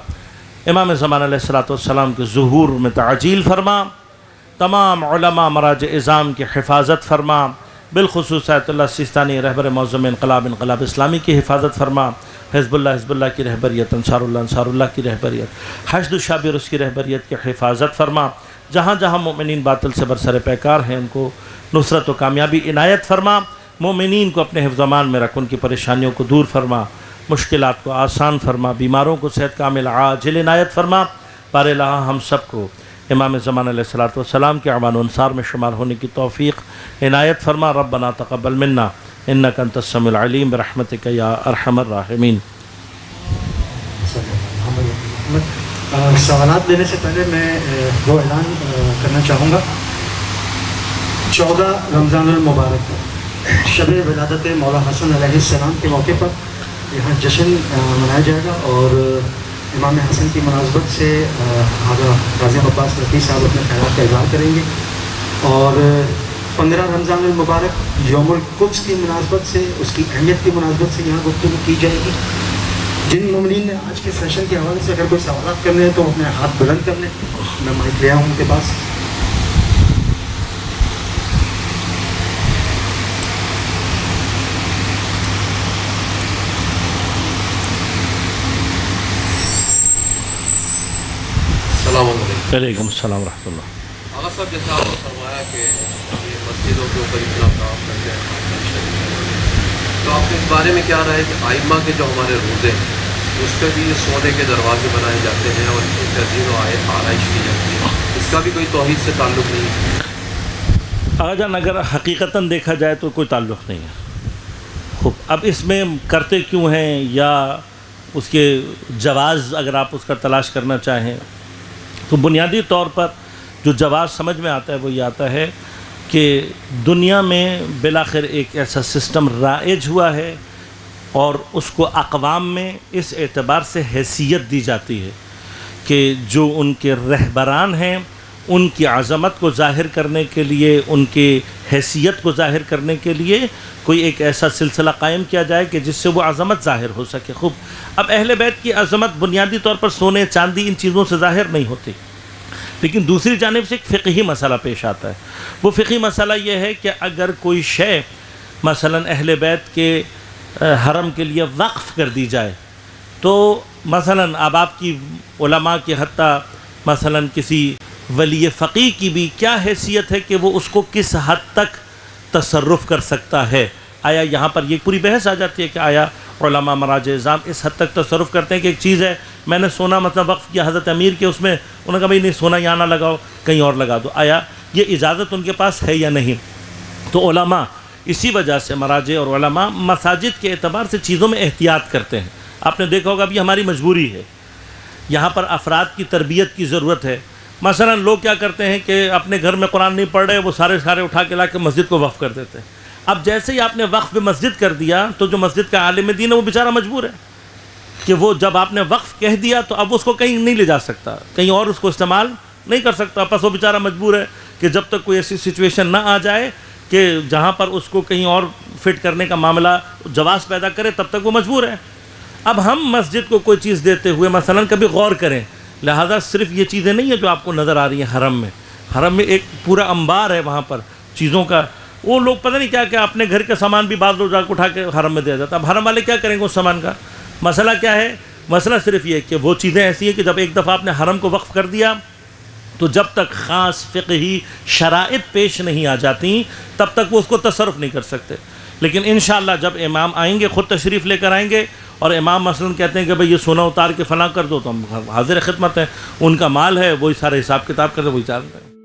امام زمان علیہ السلام کے ظہور میں تعجیل فرما، تمام علماء مراجع اعظام کی حفاظت فرما، بالخصوص آیت اللہ سیستانی رہبر معظم انقلاب اسلامی کی حفاظت فرما، حزب اللہ کی رہبریت، انصار اللہ کی رہبریت، حشد الشابر اس کی رہبریت کی حفاظت فرما، جہاں جہاں مومنین باطل سے برسر پیکار ہیں ان کو نصرت و کامیابی عنایت فرما، مومنین کو اپنے حفظ امان میں رکھ، ان کی پریشانیوں کو دور فرما، مشکلات کو آسان فرما، بیماروں کو صحت کامل عاجل عنایت فرما۔ بار الہ ہم سب کو امام زمان علیہ السلام کے اعوان و انصار میں شمار ہونے کی توفیق عنایت فرما۔ ربنا تقبل منا انک انت السمیع العلیم برحمتک یا ارحم الراحمین۔ سوالات لینے سے پہلے میں وہ اعلان کرنا چاہوں گا، 14 رمضان المبارک شب ولادت مولا حسن علیہ السلام کے موقع پر یہاں جشن منایا جائے گا، اور امام حسن کی مناسبت سے غازی عباس رفیع صاحب اپنے خیالات کا اظہار کریں گے، اور 15 رمضان المبارک یوم القدس کی مناسبت سے، اس کی اہمیت کی مناسبت سے یہاں گفتگو کی جائے گی۔ جن مومنین نے آج کے سیشن کے حوالے سے اگر کوئی سوالات کرنے ہیں تو اپنے ہاتھ بلند کر لیں، میں مائک لیا ہوں ان کے پاس۔ السلام علیکم۔ وعلیکم السلام ورحمۃ اللہ۔ آغا صاحب، جیسا آپ نے فرمایا کہ یہ مسجدوں کے اوپر اتنا کام کرتے ہیں، تو آپ کے اس بارے میں کیا رائے کہ آئمہ کے جو ہمارے روزے ہیں اس پہ بھی سونے کے دروازے بنائے جاتے ہیں اور تزئین و آرائش کی جاتی ہے، اس کا بھی کوئی توحید سے تعلق نہیں ہے؟ آقا جان، اگر حقیقتاً دیکھا جائے تو کوئی تعلق نہیں ہے۔ خوب، اب اس میں کرتے کیوں ہیں، یا اس کے جواز اگر آپ اس کا تلاش کرنا چاہیں تو بنیادی طور پر جو جواز سمجھ میں آتا ہے وہ یہ آتا ہے کہ دنیا میں بالآخر ایک ایسا سسٹم رائج ہوا ہے، اور اس کو اقوام میں اس اعتبار سے حیثیت دی جاتی ہے کہ جو ان کے رہبران ہیں ان کی عظمت کو ظاہر کرنے کے لیے، ان کی حیثیت کو ظاہر کرنے کے لیے کوئی ایک ایسا سلسلہ قائم کیا جائے کہ جس سے وہ عظمت ظاہر ہو سکے۔ خوب، اب اہل بیت کی عظمت بنیادی طور پر سونے چاندی ان چیزوں سے ظاہر نہیں ہوتی، لیکن دوسری جانب سے ایک فقہی مسئلہ پیش آتا ہے۔ وہ فقہی مسئلہ یہ ہے کہ اگر کوئی شے مثلا اہل بیت کے حرم کے لیے وقف کر دی جائے تو مثلا اب آپ کی علماء کی حتیٰ مثلا کسی ولی فقیہ کی بھی کیا حیثیت ہے کہ وہ اس کو کس حد تک تصرف کر سکتا ہے؟ آیا یہاں پر یہ پوری بحث آ جاتی ہے کہ آیا علماء مراجع اعظام اس حد تک تصرف کرتے ہیں کہ ایک چیز ہے میں نے سونا مثلا وقف کیا حضرت امیر کے، اس میں انہوں نے کہا بھائی نہیں سونا یہاں نہ لگاؤ، کہیں اور لگا دو، آیا یہ اجازت ان کے پاس ہے یا نہیں؟ تو علماء اسی وجہ سے مراجع اور علماء مساجد کے اعتبار سے چیزوں میں احتیاط کرتے ہیں۔ آپ نے دیکھا ہوگا اب یہ ہماری مجبوری ہے، یہاں پر افراد کی تربیت کی ضرورت ہے۔ مثلا لوگ کیا کرتے ہیں کہ اپنے گھر میں قرآن نہیں پڑھ رہے، وہ سارے اٹھا کے لا کے مسجد کو وقف کر دیتے ہیں۔ اب جیسے ہی آپ نے وقف پہ مسجد کر دیا تو جو مسجد کا عالم دین ہے وہ بیچارہ مجبور ہے کہ وہ جب آپ نے وقف کہہ دیا تو اب اس کو کہیں نہیں لے جا سکتا، کہیں اور اس کو استعمال نہیں کر سکتا، پس وہ بیچارہ مجبور ہے کہ جب تک کوئی ایسی سچویشن نہ آ جائے کہ جہاں پر اس کو کہیں اور فٹ کرنے کا معاملہ جواز پیدا کرے تب تک وہ مجبور ہے۔ اب ہم مسجد کو کوئی چیز دیتے ہوئے مثلا کبھی غور کریں، لہذا صرف یہ چیزیں نہیں ہیں جو آپ کو نظر آ رہی ہیں حرم میں ایک پورا انبار ہے وہاں پر چیزوں کا، وہ لوگ پتہ نہیں کیا کہ اپنے گھر کے سامان بھی بعض لوگ جا کے اٹھا کے حرم میں دے جاتا۔ اب حرم والے کیا کریں گے اس سامان کا؟ مسئلہ کیا ہے؟ مسئلہ صرف یہ کہ وہ چیزیں ایسی ہیں کہ جب ایک دفعہ آپ نے حرم کو وقف کر دیا تو جب تک خاص فقہی شرائط پیش نہیں آ جاتی تب تک وہ اس کو تصرف نہیں کر سکتے۔ لیکن انشاءاللہ جب امام آئیں گے، خود تشریف لے کر آئیں گے اور امام مثلا کہتے ہیں کہ بھئی یہ سونا اتار کے فلاں کر دو، تو ہم حاضر خدمت ہیں، ان کا مال ہے، وہی سارے حساب کتاب کرتے وہی چاہتے ہیں۔